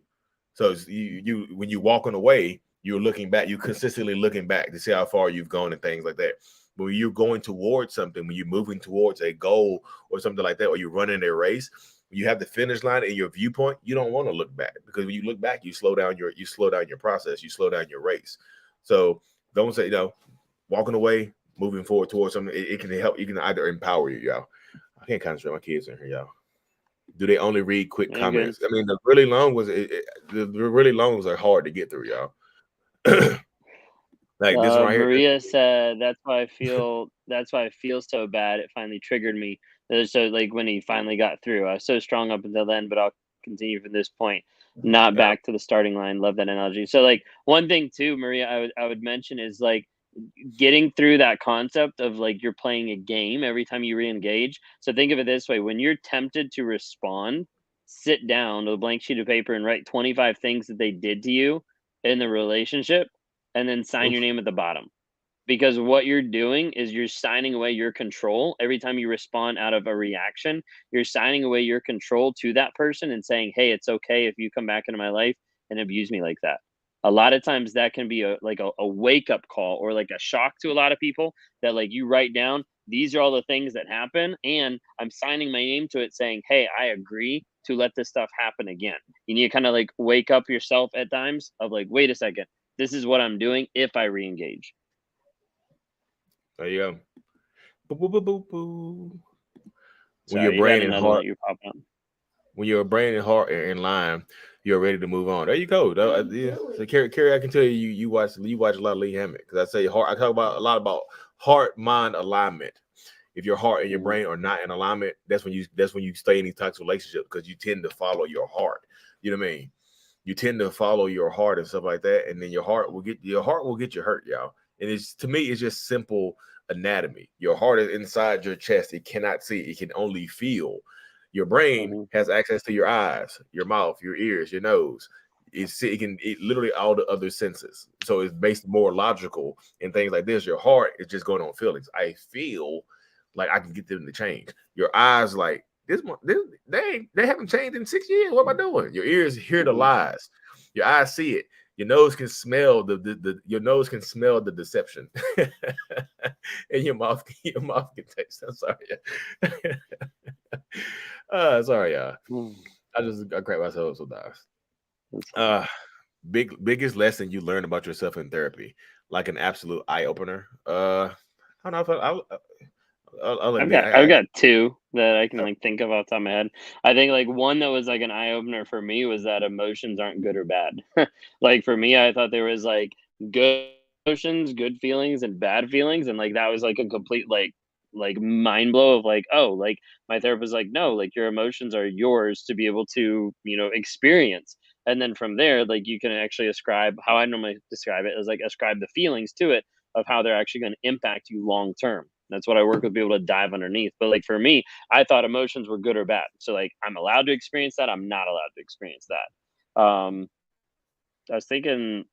S2: So you when you're walking away, you're looking back, you're consistently looking back to see how far you've gone and things like that. But when you're going towards something, when you're moving towards a goal or something like that, or you're running a race, when you have the finish line in your viewpoint, you don't want to look back, because when you look back, you slow down your process, you slow down your race. So don't say, walking away, moving forward towards something, it can help. You can either empower you, y'all. I can't concentrate. My kids in here, y'all. Do they only read quick
S1: You're good.
S2: comments? I mean, the really long ones, the really long ones are hard to get through, y'all. Like this one right here.
S1: Maria said, That's why I feel so bad. It finally triggered me. So like when he finally got through, I was so strong up until then, but I'll continue from this point. Not
S2: Yeah.
S1: back to the starting line. Love that analogy. So like one thing too, Maria, I would mention is like getting through that concept of like you're playing a game every time you re-engage. So think of it this way: when you're tempted to respond, sit down with a blank sheet of paper and write 25 things that they did to you in the relationship, and then sign your
S2: Oof.
S1: name at the bottom. Because what you're doing is you're signing away your control every time you respond out of a reaction. You're signing away your control to that person and saying, "Hey, it's okay if you come back into my life and abuse me like that." A lot of times that can be a wake up call or like a shock to a lot of people, that like you write down, these are all the things that happen, and I'm signing my name to it saying, "Hey, I agree to let this stuff happen again." You need to kind of like wake up yourself at times of like, wait a second, this is what I'm doing if I re-engage.
S2: There you go. Boo, boo, boo, boo, boo. When your
S1: Sorry, you got
S2: brain and
S1: another one
S2: heart
S1: that you're popping up.
S2: when your brain and heart are in line, you're ready to move on. There you go. Yeah. So Carrie, I can tell you watch a lot of Lee Hammett, because I say heart. I talk about a lot about heart mind alignment. If your heart and your
S1: Mhm.
S2: brain are not in alignment, that's when you stay in these toxic relationships, because you tend to follow your heart. You know what I mean? You tend to follow your heart and stuff like that, and then your heart will get you hurt, y'all. And it's, to me, it's just simple anatomy. Your heart is inside your chest. It cannot see, it can only feel. Your brain
S1: Mhm.
S2: has access to your eyes, your mouth, your ears, your nose. It literally all the other senses. So it's based more logical and things like this. Your heart is just going on feelings. I feel like I can get them to change. Your eyes, like they haven't changed in 6 years. What am I doing? Your ears hear the
S1: Mhm.
S2: lies. Your eyes see it. Your nose can smell your nose can smell the deception. And your mouth can taste. I'm sorry. Sorry, y'all.
S1: Mm.
S2: I crack myself sometimes.
S1: That's fine.
S2: Uh biggest lesson you learned about yourself in therapy, like an absolute eye opener. I don't know if I'll
S1: I've
S2: admit
S1: got I've
S2: I
S1: got two that I can like think of off the top of my head. I think like one that was like an eye opener for me was that emotions aren't good or bad. Like for me, I thought there was like good emotions, good feelings, and bad feelings, and like that was like a complete like mind blow of like, oh, like my therapist was like, no, like your emotions are yours to be able to experience. And then from there, like you can actually ascribe, how I normally describe it is like ascribe the feelings to it, of how they're actually going to impact you long term. That's what I work with people to dive underneath. But like for me, I thought emotions were good or bad. So like I'm allowed to experience that. I'm not allowed to experience that. I was thinking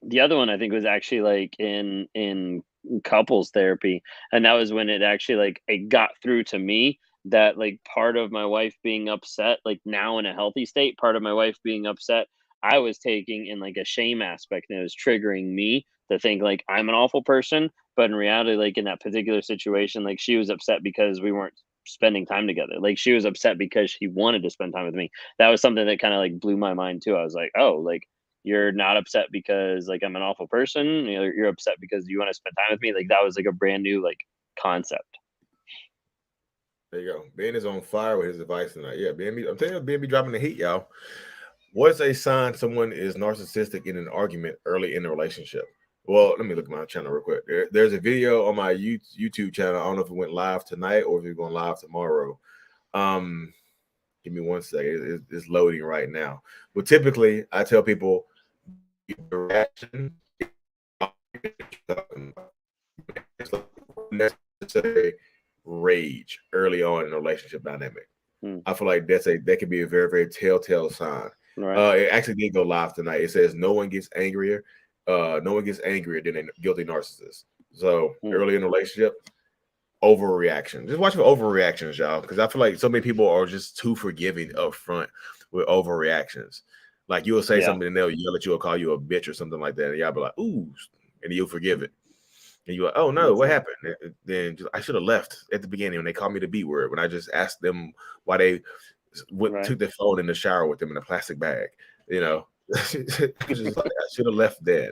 S1: the other one I think was actually like in couples therapy, and that was when it actually like it got through to me that like part of my wife being upset, like now in a healthy state, part of my wife being upset, I was taking in like a shame aspect, and it was triggering me to think like I'm an awful person. But in reality, like in that particular situation, like she was upset because we weren't spending time together. Like she was upset because she wanted to spend time with me. That was something that kind of like blew my mind too. I was like, oh, like you're not upset because like I'm an awful person. You're upset because you want to spend time with me. Like that was like a brand new like concept.
S2: There you go. Ben is on fire with his advice tonight. Yeah, I'm telling you, Ben be dropping the heat, y'all. What's a sign someone is narcissistic in an argument early in the relationship? Well, let me look at my channel real quick. There's a video on my YouTube channel. I don't know if it went live tonight or if it's going live tomorrow. Give me 1 second. It's loading right now. But typically, I tell people the reaction is necessary rage early on in a relationship dynamic. I feel like that could be a very, very telltale sign.
S1: Right.
S2: It actually did go live tonight. It says no one gets angrier. No one gets angrier than a guilty narcissist. So early in the relationship, overreaction. Just watch for overreactions, y'all, because I feel like so many people are just too forgiving up front with overreactions. Like you'll say something and they'll yell at you or call you a bitch or something like that, and y'all be like, "Ooh," and you'll forgive it. And you're like, "Oh no, what happened?" Then I should have left at the beginning when they called me the B word. When I just asked them why they took their phone in the shower with them in a plastic bag, you know, I should have left then.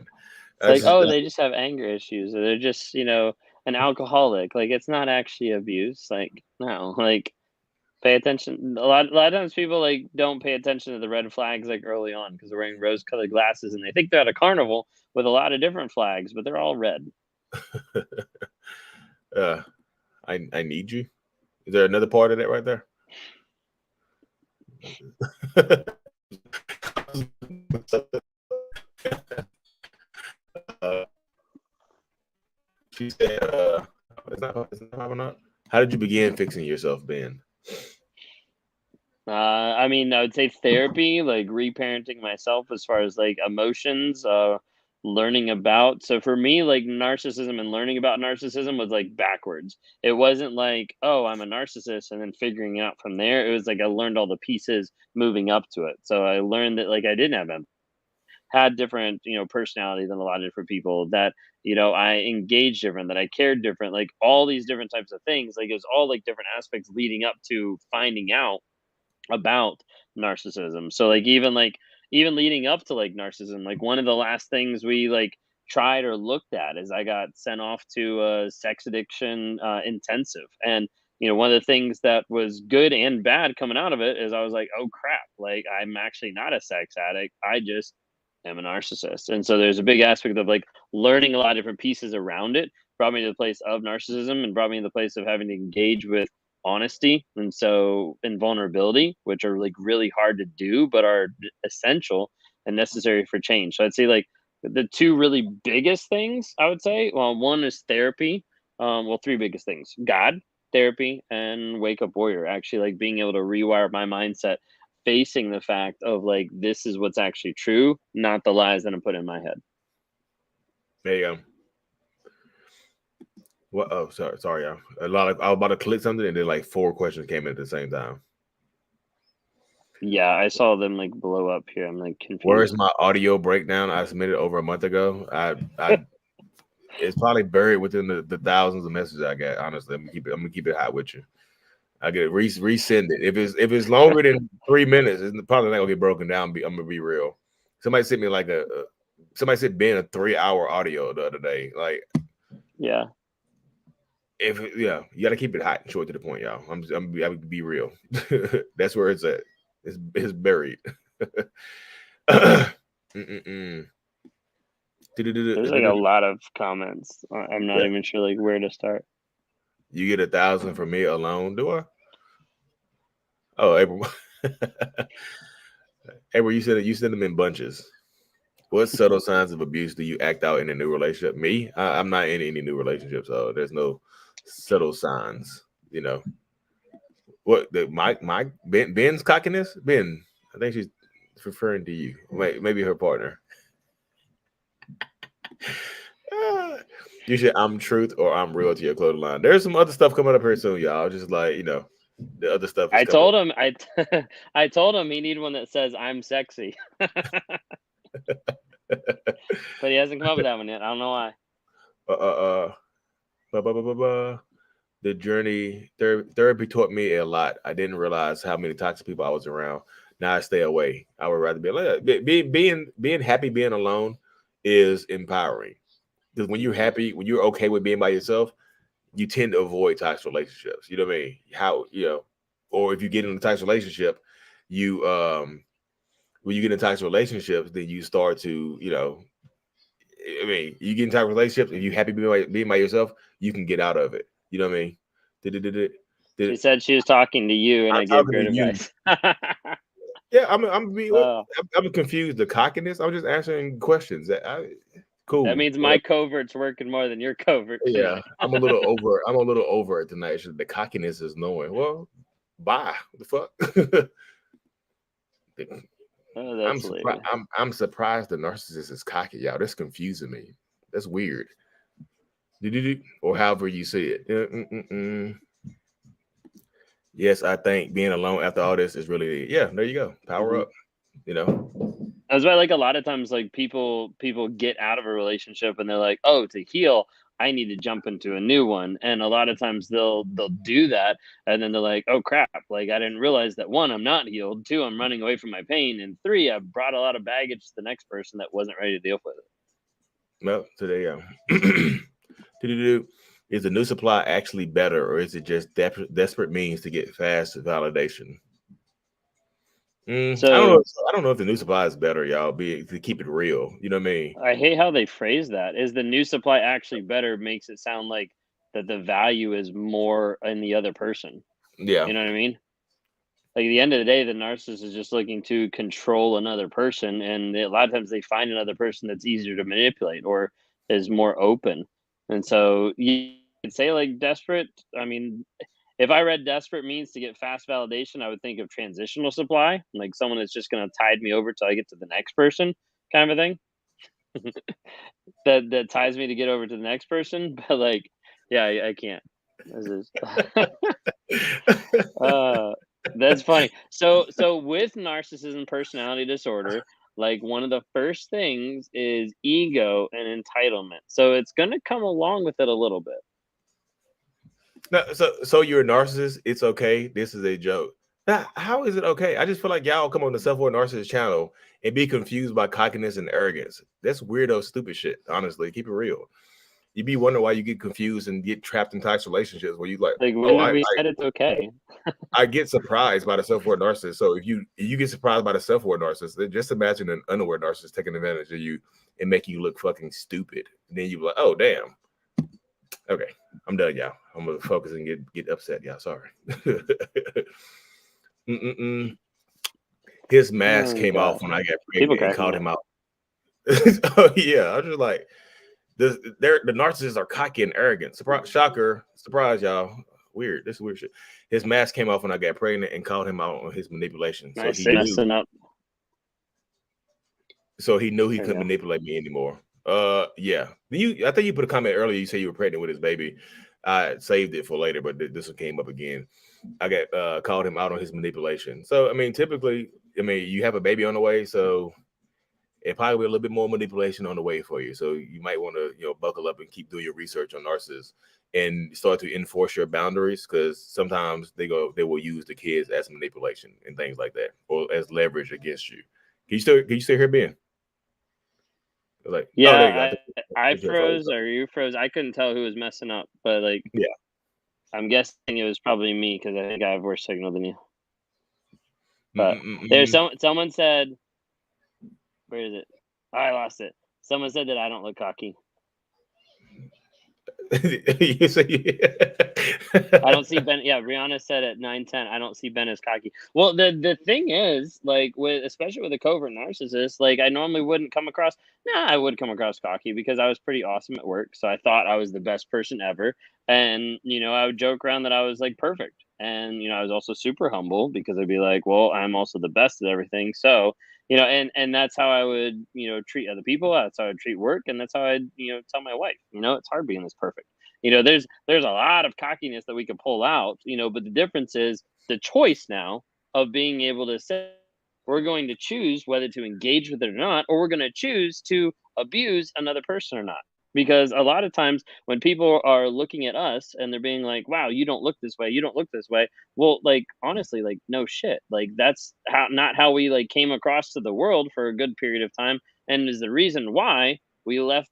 S1: It's like, they just have anger issues, or they're just, an alcoholic. Like, it's not actually abuse. Like, no, like, pay attention. A lot of times people like don't pay attention to the red flags like early on because they're wearing rose-colored glasses and they think they're at a carnival with a lot of different flags, but they're all red.
S2: I need you. Is there another part of that right there? She said, it's not popping up. How did you begin fixing yourself, Ben?
S1: I mean, I would say therapy, like reparenting myself as far as like emotions, learning about. So for me, like narcissism and learning about narcissism was like backwards. It wasn't like, oh, I'm a narcissist and then figuring it out from there. It was like I learned all the pieces moving up to it. So I learned that like I didn't have empathy, had different, personality than a lot of different people, that, I engaged different, that I cared different, like all these different types of things. Like it was all like different aspects leading up to finding out about narcissism. So even leading up to like narcissism, like one of the last things we like tried or looked at is I got sent off to a sex addiction intensive. And one of the things that was good and bad coming out of it is I was like, oh crap, like I'm actually not a sex addict. I just am a narcissist. And so there's a big aspect of like learning a lot of different pieces around it brought me to the place of narcissism and brought me to the place of having to engage with honesty and vulnerability, which are like really hard to do but are essential and necessary for change. So I'd say like the two really biggest things, I would say, well, one is therapy. Well, three biggest things: God, therapy, and wake up warrior. Actually, like being able to rewire my mindset, facing the fact of like this is what's actually true, not the lies that I'm putting in my head.
S2: There you go. What? Oh, sorry, y'all. I was about to click something, and then like 4 questions came in at the same time.
S1: Yeah, I saw them like blow up here. I'm like confused.
S2: Where is my audio breakdown I submitted over a month ago? I it's probably buried within the thousands of messages I got. Honestly, I'm gonna keep it hot with you. I get it, resend it. If it's longer than 3 minutes, it's probably not gonna get broken down. I'm gonna be real. Somebody sent me like somebody sent Ben a 3-hour audio the other day. Like,
S1: yeah.
S2: You got to keep it hot and short to the point, y'all. I would be real. That's where it's at. It's buried.
S1: There's like a lot of comments. I'm not even sure like where to start.
S2: You get 1,000 from me alone, do I? Oh, April. April, you send them in bunches. What subtle signs of abuse do you act out in a new relationship? Me, I'm not in any new relationship, so there's no subtle signs. What my Ben's cockiness? Ben, I think she's referring to you. Maybe her partner. You should I'm truth or I'm real to your clothing line. There's some other stuff coming up here soon, y'all. Just like the other stuff.
S1: I told him I told him he needed one that says I'm sexy. But he hasn't come up with that one yet. I don't know
S2: why. The journey therapy taught me a lot. I didn't realize how many toxic people I was around. Now I stay away. I would rather be alone. Being happy being alone is empowering. Because when you're happy, when you're okay with being by yourself, you tend to avoid toxic relationships. You know what I mean? Or if you get in a toxic relationship, when you get in toxic relationships, then you start to, I mean, you get into a relationship, if you happy being by yourself, you can get out of it. You know what I mean?
S1: She said she was talking to you, and
S2: I'm
S1: I gave
S2: talking
S1: great
S2: to you.
S1: advice.
S2: Yeah, I'm confused. The cockiness. I'm just answering questions. Cool.
S1: That means my covert's working more than your covert.
S2: Yeah, I'm a little over. I'm a little over it tonight. The cockiness is knowing. Well, bye. What the fuck?
S1: Oh, that's hilarious.
S2: I'm surprised the narcissist is cocky, y'all. That's confusing me. That's weird. Or however you see it. Yes, I think being alone after all this is really, yeah, there you go. Power up, you know.
S1: That's why, like, a lot of times, like, people get out of a relationship and they're like, oh, to heal, I need to jump into a new one. And a lot of times they'll do that, and then they're like, oh crap, like, I didn't realize that, one, I'm not healed, two, I'm running away from my pain, and three, I've brought a lot of baggage to the next person that wasn't ready to deal with it.
S2: Well, today, is the new supply actually better, or is it just desperate means to get fast validation?
S1: So
S2: I don't know if the new supply is better, y'all. To keep it real, you know what I mean?
S1: I hate how they phrase that. Is the new supply actually better? Makes it sound like that the value is more in the other person.
S2: Yeah.
S1: You know what I mean? Like, at the end of the day, the narcissist is just looking to control another person, and a lot of times they find another person that's easier to manipulate or is more open. And so you could say, like, desperate. I mean, if I read desperate means to get fast validation, I would think of transitional supply, like someone that's just going to tide me over till I get to the next person, kind of a thing. That ties me to get over to the next person. But, like, yeah, I can't. This is that's funny. So with narcissism personality disorder, like, one of the first things is ego and entitlement. So it's gonna come along with it a little bit.
S2: No, so you're a narcissist. It's okay. This is a joke. Now, how is it okay? I just feel like y'all come on the Self-Aware Narcissist channel and be confused by cockiness and arrogance. That's weirdo, stupid shit. Honestly, keep it real. You be wondering why you get confused and get trapped in toxic relationships where you like,
S1: Like, when
S2: oh,
S1: did we said it's okay?
S2: I get surprised by the self-aware narcissist. So if you get surprised by the self-aware narcissist, then just imagine an unaware narcissist taking advantage of you and making you look fucking stupid. And then you be like, oh damn. Okay, I'm done, y'all. I'm gonna focus and get upset, y'all. Sorry. His mask came off when I got pregnant and called him out. Oh yeah, I was just like, the narcissists are cocky and arrogant. Surprise, shocker, surprise, y'all. Weird. This is weird shit. His mask came off when I got pregnant and called him out on his manipulation. So he knew.
S1: Up.
S2: So he knew he couldn't manipulate me anymore. Yeah. I think you put a comment earlier. You said you were pregnant with his baby. I saved it for later, but this one came up again. I got called him out on his manipulation. So I mean, typically, you have a baby on the way, so it probably be a little bit more manipulation on the way for you. So you might want to, buckle up and keep doing your research on narcissists and start to enforce your boundaries, because sometimes they will use the kids as manipulation and things like that, or as leverage against you. Can you still hear Ben? Like,
S1: yeah, I froze or you froze. I couldn't tell who was messing up, but, like,
S2: yeah,
S1: I'm guessing it was probably me because I think I have worse signal than you. But there's someone said, where is it? Oh, I lost it. Someone said that I don't look cocky.
S2: You say,
S1: I don't see Ben. Yeah, Rihanna said at 9:10, I don't see Ben as cocky. Well, the thing is, like, especially with a covert narcissist, like, I normally wouldn't come across. I would come across cocky because I was pretty awesome at work, so I thought I was the best person ever, and I would joke around that I was, like, perfect, and I was also super humble because I'd be like, well, I'm also the best at everything, so. And that's how I would, treat other people. That's how I'd treat work, and that's how I'd, tell my wife. It's hard being this perfect. There's a lot of cockiness that we could pull out, but the difference is the choice now of being able to say we're going to choose whether to engage with it or not, or we're going to choose to abuse another person or not. Because a lot of times when people are looking at us and they're being like, wow, you don't look this way, you don't look this way. Well, like, honestly, like, no shit. Like, that's not how we, like, came across to the world for a good period of time. And is the reason why we left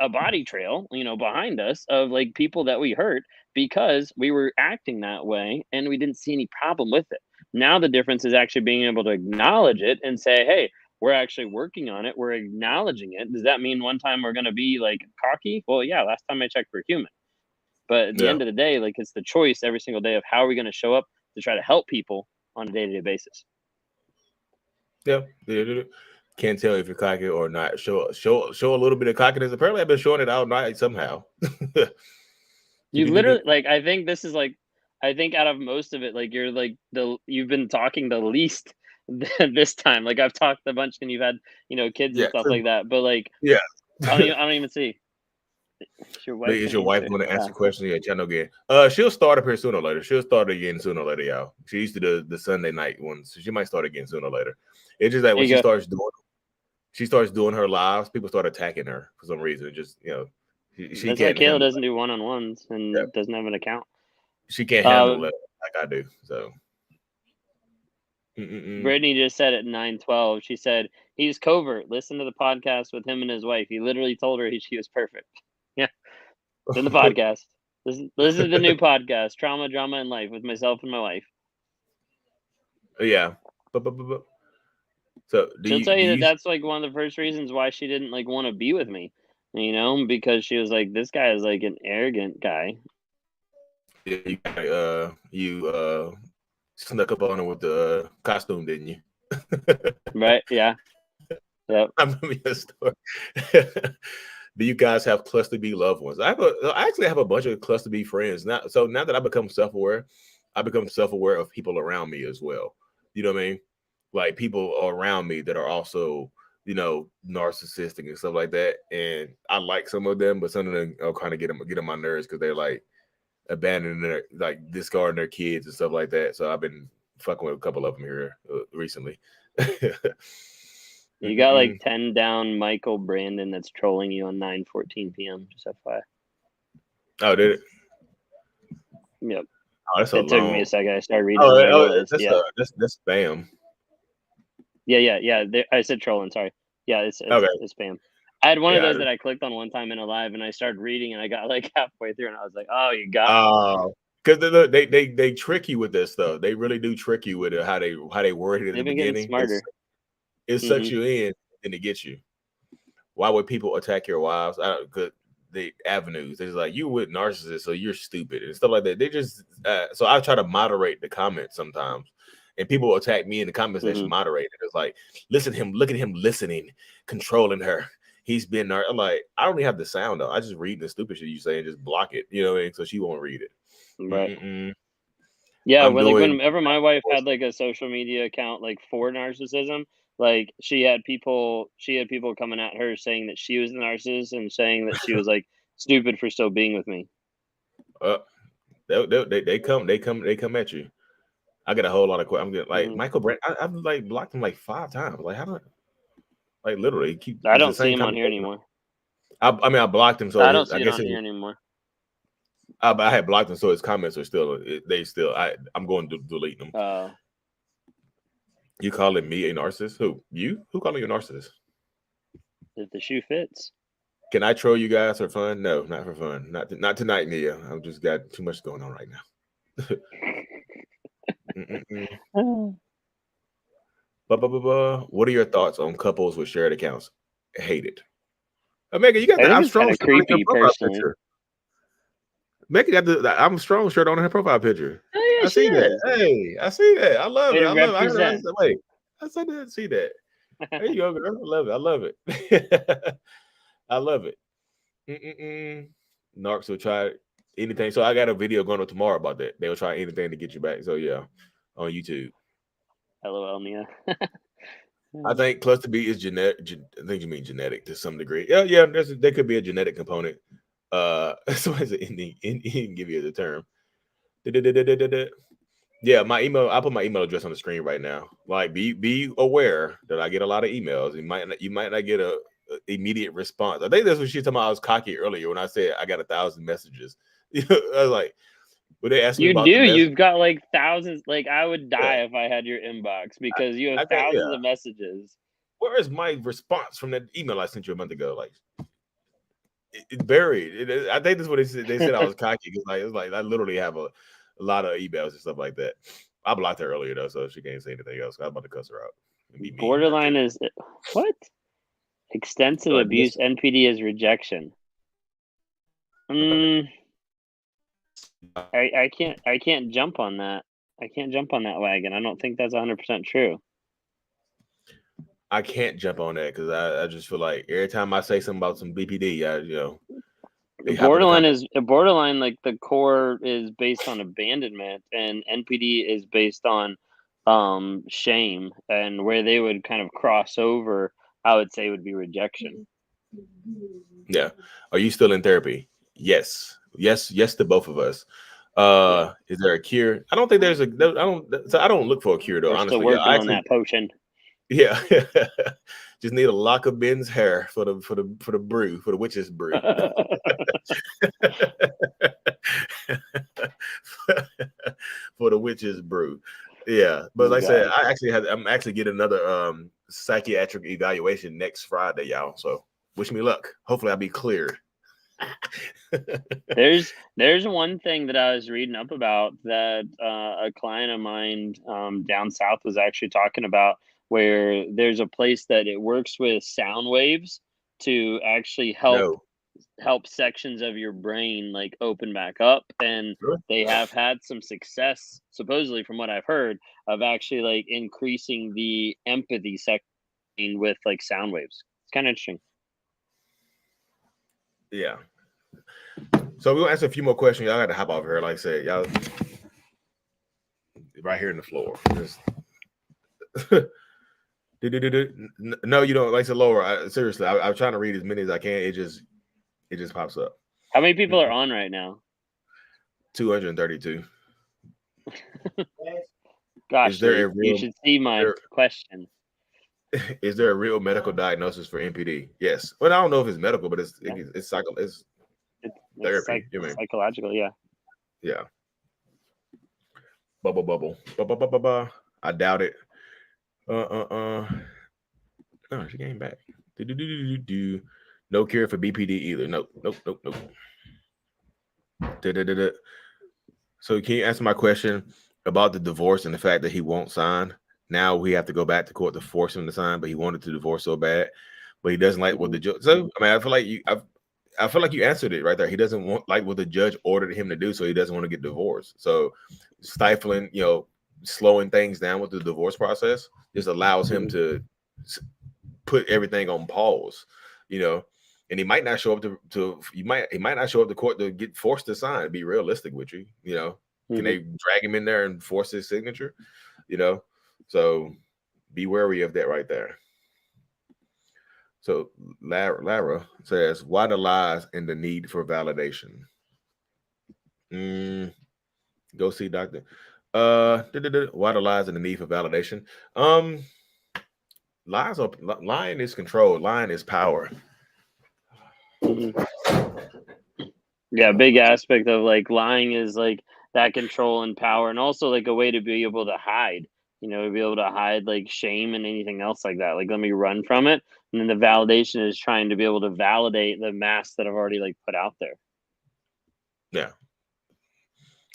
S1: a body trail, behind us of, like, people that we hurt because we were acting that way and we didn't see any problem with it. Now the difference is actually being able to acknowledge it and say, hey, we're actually working on it. We're acknowledging it. Does that mean one time we're going to be like cocky? Well, yeah, last time I checked, we're human. But at the
S2: Yeah.
S1: end of the day, like it's the choice every single day of how are we going to show up to try to help people on a day-to-day basis.
S2: Yeah. Can't tell if you're cocky or not. Show a little bit of cockiness. Apparently, I've been showing it all night somehow.
S1: You literally like I think this is like I think out of most of it, like you're like you've been talking the least this time. Like I've talked a bunch and you've had, kids and
S2: Yeah.
S1: stuff like that. But like
S2: Yeah.
S1: I don't even see. Is your wife
S2: Is
S1: gonna
S2: your wife
S1: answer?
S2: going to
S1: Yeah.
S2: answer questions? Yeah, channel again. She'll start up here sooner or later. She'll start again sooner or later, y'all. She used to do the Sunday night ones, so she might start again sooner or later. It's just that
S1: There
S2: when
S1: you go.
S2: she starts doing her lives, people start attacking her for some reason. Just she
S1: That's why
S2: can't
S1: Kayla
S2: handle
S1: doesn't do one-on-ones
S2: it.
S1: and doesn't have an account.
S2: She can't
S1: Uh
S2: handle it like I do. So
S1: Brittany just said at 9:12, she said, he's covert. Listen to the podcast with him and his wife. He literally told her she was perfect. Yeah. It's in the podcast. This is the new podcast, Trauma, Drama, and Life with myself and my wife.
S2: yeah. So
S1: She'll tell you that that's like one of the first reasons why she didn't like want to be with me, because she was like, this guy is like an arrogant guy.
S2: you snuck up on her with the costume, didn't you?
S1: Right? Yeah. Yep.
S2: I remember your story. Do you guys have cluster B loved ones? I actually have a bunch of cluster B friends now. So now that I become self-aware, I become self-aware of people around me as well. You know what I mean? Like people around me that are also, narcissistic and stuff like that. And I like some of them, but some of them I'll kind of get on my nerves because they're like abandoning discarding their kids and stuff like that. So I've been fucking with a couple of them here recently.
S1: You got like 10 down Michael Brandon that's trolling you on 9:14 p.m. Just FYI.
S2: Oh, did it?
S1: Yep.
S2: Oh, that's
S1: it took me a second. I started reading
S2: that's spam.
S1: Yeah. I said trolling. Sorry. Yeah, it's spam. I had one of those that I clicked on one time in a live, and I started reading, and I got like halfway through, and I was like, "Oh, you got
S2: me." Because they trick you with this stuff. They really do trick you with it. How they word it at the beginning.
S1: Smarter.
S2: It sucks you in, and it gets you. Why would people attack your wives? The avenues. It's like you with narcissists, so you're stupid and stuff like that. They just so I try to moderate the comments sometimes, and people attack me in the comment section. Moderate it. It's like look at him listening, controlling her. He's been there. I'm like, I don't even have the sound though. I just read the stupid shit you say and just block it. You know what I mean? So she won't read it.
S1: Right. Yeah, whenever my wife had like a social media account like for narcissism, like she had people coming at her saying that she was the narcissist and saying that she was like stupid for still being with me.
S2: They come at you. I get a whole lot of questions. I'm getting like Michael Brand. I've like blocked him like 5 times. Like how do I literally keep?
S1: I don't see him on here anymore.
S2: I mean, I blocked him, so
S1: I don't see it on here anymore.
S2: But I had blocked him, so his comments are still. I'm going to delete them. You calling me a narcissist? Who? You? Who calling you a narcissist?
S1: If the shoe fits.
S2: Can I troll you guys for fun? No, not for fun. Not tonight, Nia. I've just got too much going on right now. What are your thoughts on couples with shared accounts? Hate it. Megan, you got the I'm strong shirt on your profile picture. Megan got the I'm strong shirt on her profile picture.
S1: Oh, yeah,
S2: I see that. Hey, I see that. I love it. I love it. Wait, I said that. See that. There you go, girl. I love it. I love it. I love it. Narcs will try anything. So I got a video going up tomorrow about that. They will try anything to get you back. So yeah, on YouTube.
S1: LOL, Mia.
S2: I think cluster B is genetic. I think you mean genetic to some degree. Yeah. There could be a genetic component. Somebody's an Indian give you the term. Yeah, my email. I'll put my email address on the screen right now. Like, be aware that I get a lot of emails. You might not get a immediate response. I think that's what she talking about. I was cocky earlier when I said I got 1,000 messages. I was like, would they ask me about
S1: you've got like thousands. Like I would die if I had your inbox because you have thousands of messages.
S2: Where is my response from that email I sent you a month ago? Like, it's buried. I think that's what they said. They said I was cocky because it's like I literally have a lot of emails and stuff like that. I blocked her earlier though, so she can't say anything else. I was about to cuss her out.
S1: Borderline is what? Extensive
S2: So
S1: abuse. NPD is rejection. I can't jump on that. I can't jump on that wagon. I don't think that's 100% true.
S2: I can't jump on that because I just feel like every time I say something about some BPD, they hop in the comments.
S1: Borderline, like the core is based on abandonment, and NPD is based on shame, and where they would kind of cross over, I would say, would be rejection.
S2: Yeah. Are you still in therapy? Yes to both of us. Is there a cure? I don't think there's I don't look for a cure though.
S1: We're still
S2: Honestly,
S1: working on that potion.
S2: Yeah. Just need a lock of Ben's hair for the brew, for the witch's brew. For the witch's brew. Yeah. But like I said, I'm actually getting another psychiatric evaluation next Friday, y'all. So wish me luck. Hopefully I'll be cleared.
S1: There's one thing that I was reading up about that a client of mine down south was actually talking about, where there's a place that it works with sound waves to actually help sections of your brain like open back up, and they have had some success, supposedly, from what I've heard, of actually like increasing the empathy section with like sound waves. It's kind of interesting.
S2: Yeah. So we'll answer a few more questions. Y'all got to hop off here. Like I said, y'all right here in the floor. Just no, you don't. Like I said, Laura, seriously, I'm trying to read as many as I can. It just pops up.
S1: How many people are on right now?
S2: 232.
S1: Gosh, you should see my question.
S2: Is there a real medical diagnosis for NPD? Yes. Well, I don't know if it's medical, but it's therapy.
S1: Psychological, yeah.
S2: Yeah. Bubble. I doubt it. No, she came back. No cure for BPD either. Nope. So can you answer my question about the divorce and the fact that he won't sign? Now we have to go back to court to force him to sign, but he wanted to divorce so bad, but he doesn't like what the judge. So I mean, I feel like you answered it right there. He doesn't want like what the judge ordered him to do, so he doesn't want to get divorced. So stifling, slowing things down with the divorce process just allows him to put everything on pause, and he might not show up he might not show up to court to get forced to sign. Be realistic with you, Can they drag him in there and force his signature? So be wary of that right there. So Lara says, why the lies and the need for validation? Go see doctor. Why the lies and the need for validation? Lying is control. Lying is power.
S1: Yeah, big aspect of like lying is like that control and power, and also like a way to be able to hide. To be able to hide like shame and anything else like that. Like, let me run from it, and then the validation is trying to be able to validate the mask that I've already like put out there.
S2: Yeah,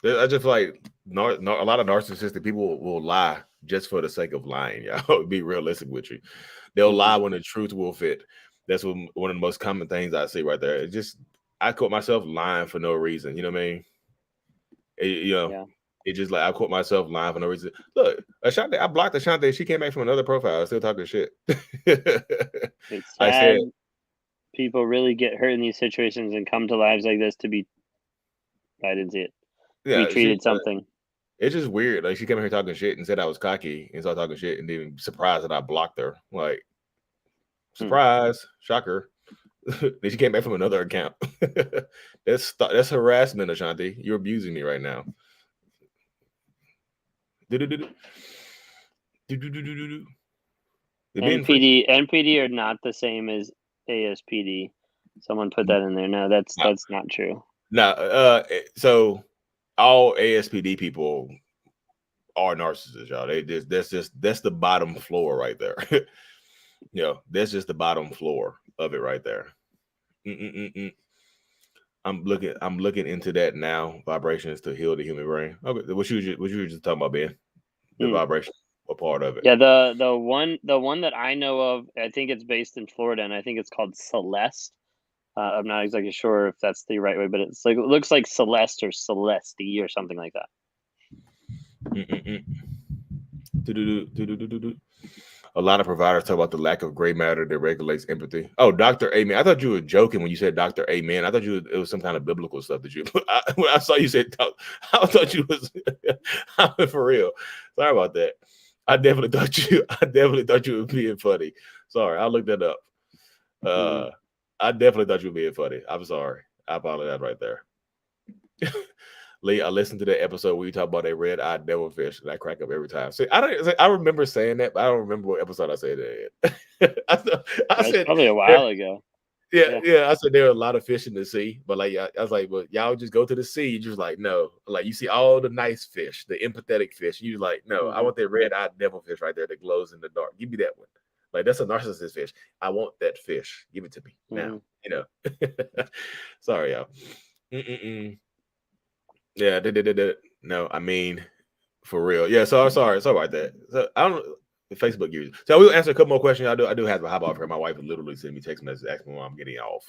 S2: I just feel like a lot of narcissistic people will lie just for the sake of lying. Y'all be realistic with you. They'll lie when the truth will fit. That's one of the most common things I see right there. It's just I caught myself lying for no reason. You know what I mean? It's just like I caught myself lying for no reason. Look, Ashante, I blocked Ashante. She came back from another profile, still talking shit.
S1: It's sad. I said, people really get hurt in these situations and come to lives like this to be. I didn't see it.
S2: Yeah,
S1: be treated something.
S2: It's just weird. Like she came here talking shit and said I was cocky and started talking shit and then surprised that I blocked her. Like, surprise, shocker. Then she came back from another account. That's harassment, Ashanti. You're abusing me right now.
S1: NPD are not the same as ASPD. Someone put that in there. No, that's not true.
S2: No, so all ASPD people are narcissists, y'all. That's the bottom floor right there. That's just the bottom floor of it right there. I'm looking into that now. Vibrations to heal the human brain. Okay, what you were just talking about, Ben? The vibration. a part of it.
S1: Yeah, the one that I know of, I think it's based in Florida, and I think it's called Celeste. I'm not exactly sure if that's the right way, but it's like it looks like Celeste or Celeste or something like that.
S2: Mm-mm-mm. Do-do-do-do-do-do-do. A lot of providers talk about the lack of gray matter that regulates empathy. Oh, Dr. Amen. I thought you were joking when you said Dr. Amen. I thought it was some kind of biblical stuff that you when I saw you said I thought you was for real. Sorry about that. I definitely thought you were being funny. Sorry, I looked that up. I definitely thought you were being funny. I'm sorry. I apologize right there. Lee, I listened to that episode where you talk about a red-eyed devilfish, and I crack up every time. See, I remember saying that, but I don't remember what episode I said that in. I
S1: That's
S2: said
S1: probably a while ago.
S2: yeah. I said there are a lot of fish in the sea, but like I was like, well, y'all just go to the sea. You just like no, like you see all the nice fish, the empathetic fish. You like no, I want that red-eyed devilfish right there that glows in the dark. Give me that one. Like that's a narcissist fish. I want that fish. Give it to me now. You know. Sorry, y'all. Yeah, no, I mean, for real. Yeah, sorry about that. So I don't Facebook users. So we'll answer a couple more questions. I do have to hop off here. My wife literally sent me text messages asking when I'm getting off.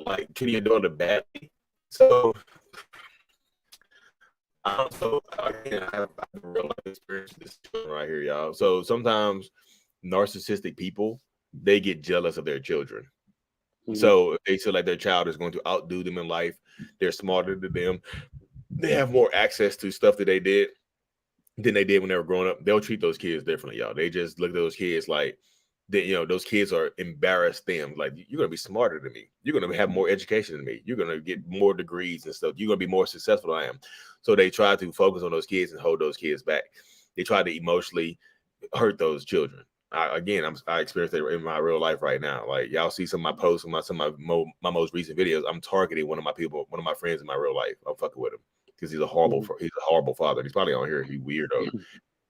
S2: Like treating your daughter badly. So I have a real life experience with this right here, y'all. So sometimes narcissistic people, they get jealous of their children. So if they feel like their child is going to outdo them in life, they're smarter than them, they have more access to stuff that they did than they did when they were growing up, they'll treat those kids differently, y'all. They just look at those kids like that, those kids are embarrassed them. Like, you're gonna be smarter than me, you're gonna have more education than me, you're gonna get more degrees and stuff, you're gonna be more successful than I am. So they try to focus on those kids and hold those kids back. They try to emotionally hurt those children. I experienced it in my real life right now. Like, y'all see some of my posts, some of my most recent videos. I'm targeting one of my friends in my real life. I'm fucking with him because he's a horrible father. He's probably on here. He's weirdo.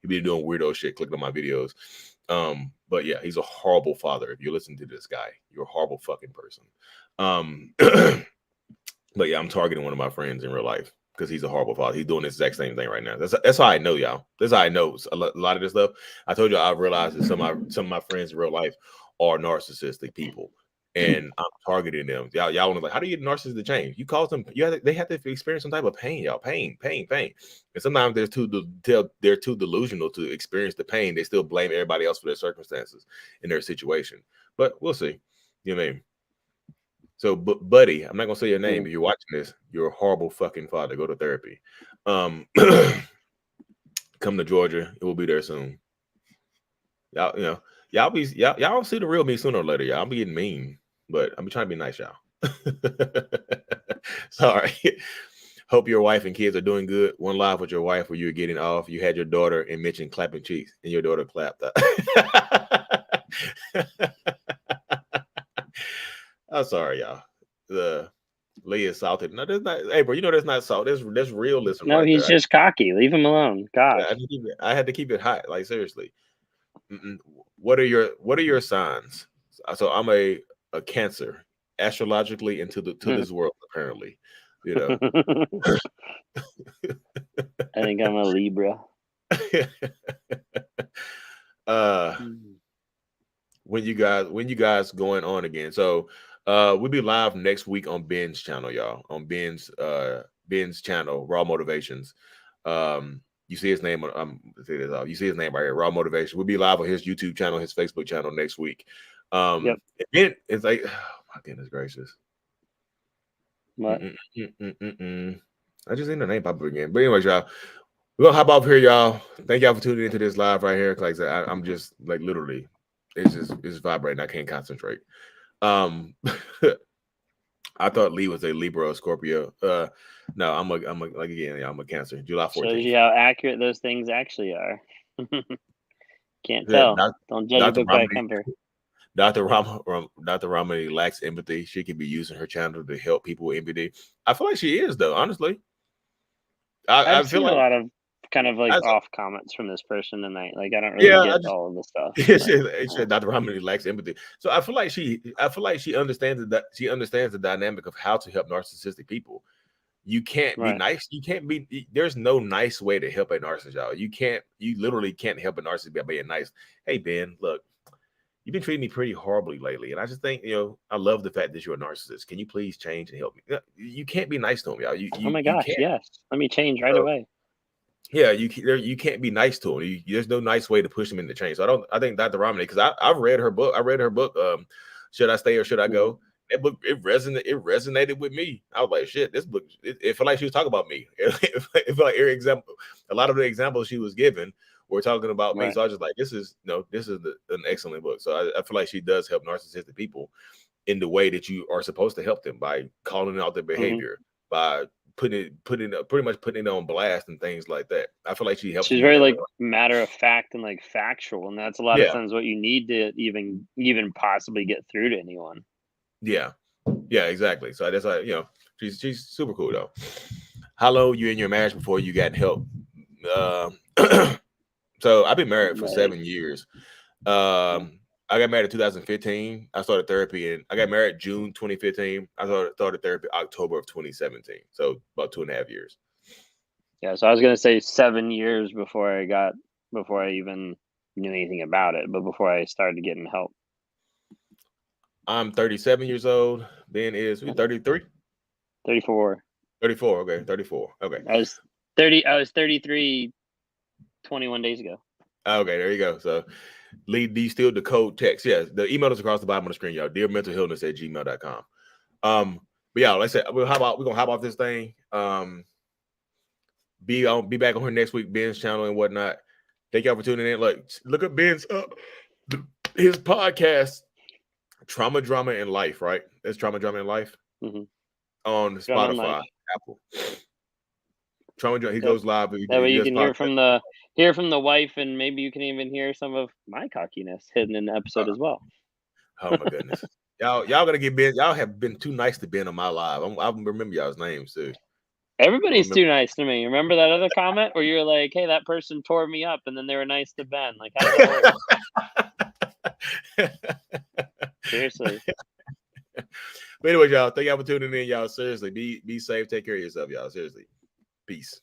S2: He be doing weirdo shit, clicking on my videos. But yeah, he's a horrible father. If you listen to this guy, you're a horrible fucking person. But yeah, I'm targeting one of my friends in real life because he's a horrible father. He's doing the exact same thing right now. That's how I know, y'all. That's how I know a lot of this stuff. I told you I realized that some of my friends in real life are narcissistic people, and I'm targeting them. Y'all want to like, how do you get narcissists to change? You cause them. They have to experience some type of pain, y'all. Pain. And sometimes they're too delusional to experience the pain. They still blame everybody else for their circumstances in their situation. But we'll see. You know what I mean? So, buddy, I'm not gonna say your name. If you're watching this, you're a horrible fucking father. Go to therapy. Come to Georgia. It will be there soon. Y'all see the real me sooner or later. Y'all be getting mean, but I'm trying to be nice, y'all. Sorry. Hope your wife and kids are doing good. One live with your wife where you were getting off. You had your daughter and mentioned clapping cheeks, and your daughter clapped. I'm sorry, y'all. The Lee is salted. No, that's not. Hey, bro, that's not salt. That's realism.
S1: No,
S2: right
S1: he's
S2: there.
S1: just cocky. Leave him alone. Gosh.
S2: I had to keep it hot. Like, seriously. What are your signs? So I'm a Cancer, astrologically into this world, apparently. I
S1: think I'm a Libra.
S2: When you guys going on again? So we'll be live next week on Ben's channel, y'all. On Ben's channel, Raw Motivations. You see his name you see his name right here, Raw Motivation. We'll be live on his YouTube channel, his Facebook channel next week. Ben, it's like, oh my goodness gracious.
S1: What?
S2: I just need the name pop up again. But anyways, y'all, we're gonna hop off here, y'all. Thank y'all for tuning into this live right here. Like I said, I'm just like literally, it's vibrating. I can't concentrate. I thought Lee was a Libra or Scorpio. No, I'm a Cancer. July 14th.
S1: Shows you how accurate those things actually are. Can't tell. Don't judge a book by a cover.
S2: Dr. Ramani lacks empathy. She could be using her channel to help people with empathy. I feel like she is, though. Honestly,
S1: I feel like a lot of kind of like off comments from this person tonight. Like, I don't really get all of the stuff.
S2: She said Dr. Ramani lacks empathy. So I feel like she understands that she understands the dynamic of how to help narcissistic people. You can't be
S1: Right.
S2: nice. You can't be. There's no nice way to help a narcissist, y'all. You can't. You literally can't help a narcissist by being nice. Hey Ben, look, you've been treating me pretty horribly lately, and I just think I love the fact that you're a narcissist. Can you please change and help me? You can't be nice to him, y'all. You
S1: Oh
S2: you
S1: my
S2: you
S1: gosh,
S2: can't.
S1: yes. Let me change right
S2: So,
S1: away.
S2: yeah, you can't be nice to him. There's no nice way to push him into change. So I think Dr. Romney, because I've read her book. I read her book. Should I stay or should I go? That book it resonated with me. I was like, shit, this book. It felt like she was talking about me. It felt like every example, a lot of the examples she was given were talking about me.
S1: Right.
S2: So I was just like, this is an excellent book. So I feel like she does help narcissistic people in the way that you are supposed to help them, by calling out their behavior, by pretty much putting it on blast and things like that. I feel like she helps
S1: She's
S2: you in
S1: very
S2: that way.
S1: like matter of fact and like factual, and that's a lot of
S2: Yeah,
S1: times what you need to even possibly get through to anyone.
S2: yeah, exactly. So that's like she's super cool though. How long you in your marriage before you got help? So I've been married for
S1: Like,
S2: 7 years.
S1: yeah.
S2: I got married in 2015. I started therapy, and I got married June 2015. I started therapy October of 2017. So about 2.5 years.
S1: Yeah, so I was gonna say 7 years before I even knew anything about it, but before I started getting help.
S2: I'm 37 years old. Ben is 33,
S1: 34.
S2: 34. Okay, 34. Okay.
S1: I was 33 21 days ago.
S2: Okay, there you go. So lead these still the code text. Yes, the email is across the bottom of the screen, y'all. dearmentalhealness@gmail.com. But yeah, like I said, we're gonna hop off this thing. Be back on here next week, Ben's channel and whatnot. Thank y'all for tuning in. Look at Ben's his podcast, Trauma, Drama, and Life, right? That's Trauma, Drama, and Life
S1: Mm-hmm.
S2: on
S1: Drama and
S2: Spotify,
S1: life.
S2: Apple. Trauma, Drama, he
S1: Yep.
S2: goes live.
S1: That way
S2: He
S1: you
S2: does
S1: can
S2: podcast.
S1: hear from the wife, and maybe you can even hear some of my cockiness hidden in the episode as well.
S2: Oh my goodness. Y'all gotta get Ben. Y'all have been too nice to Ben on my live. I remember y'all's names too.
S1: Everybody's too nice to me. Remember that other comment where you're like, "Hey, that person tore me up," and then they were nice to Ben. Like, how does that work? Seriously.
S2: But anyway, y'all, thank y'all for tuning in. Y'all, seriously, be safe. Take care of yourself, y'all. Seriously. Peace.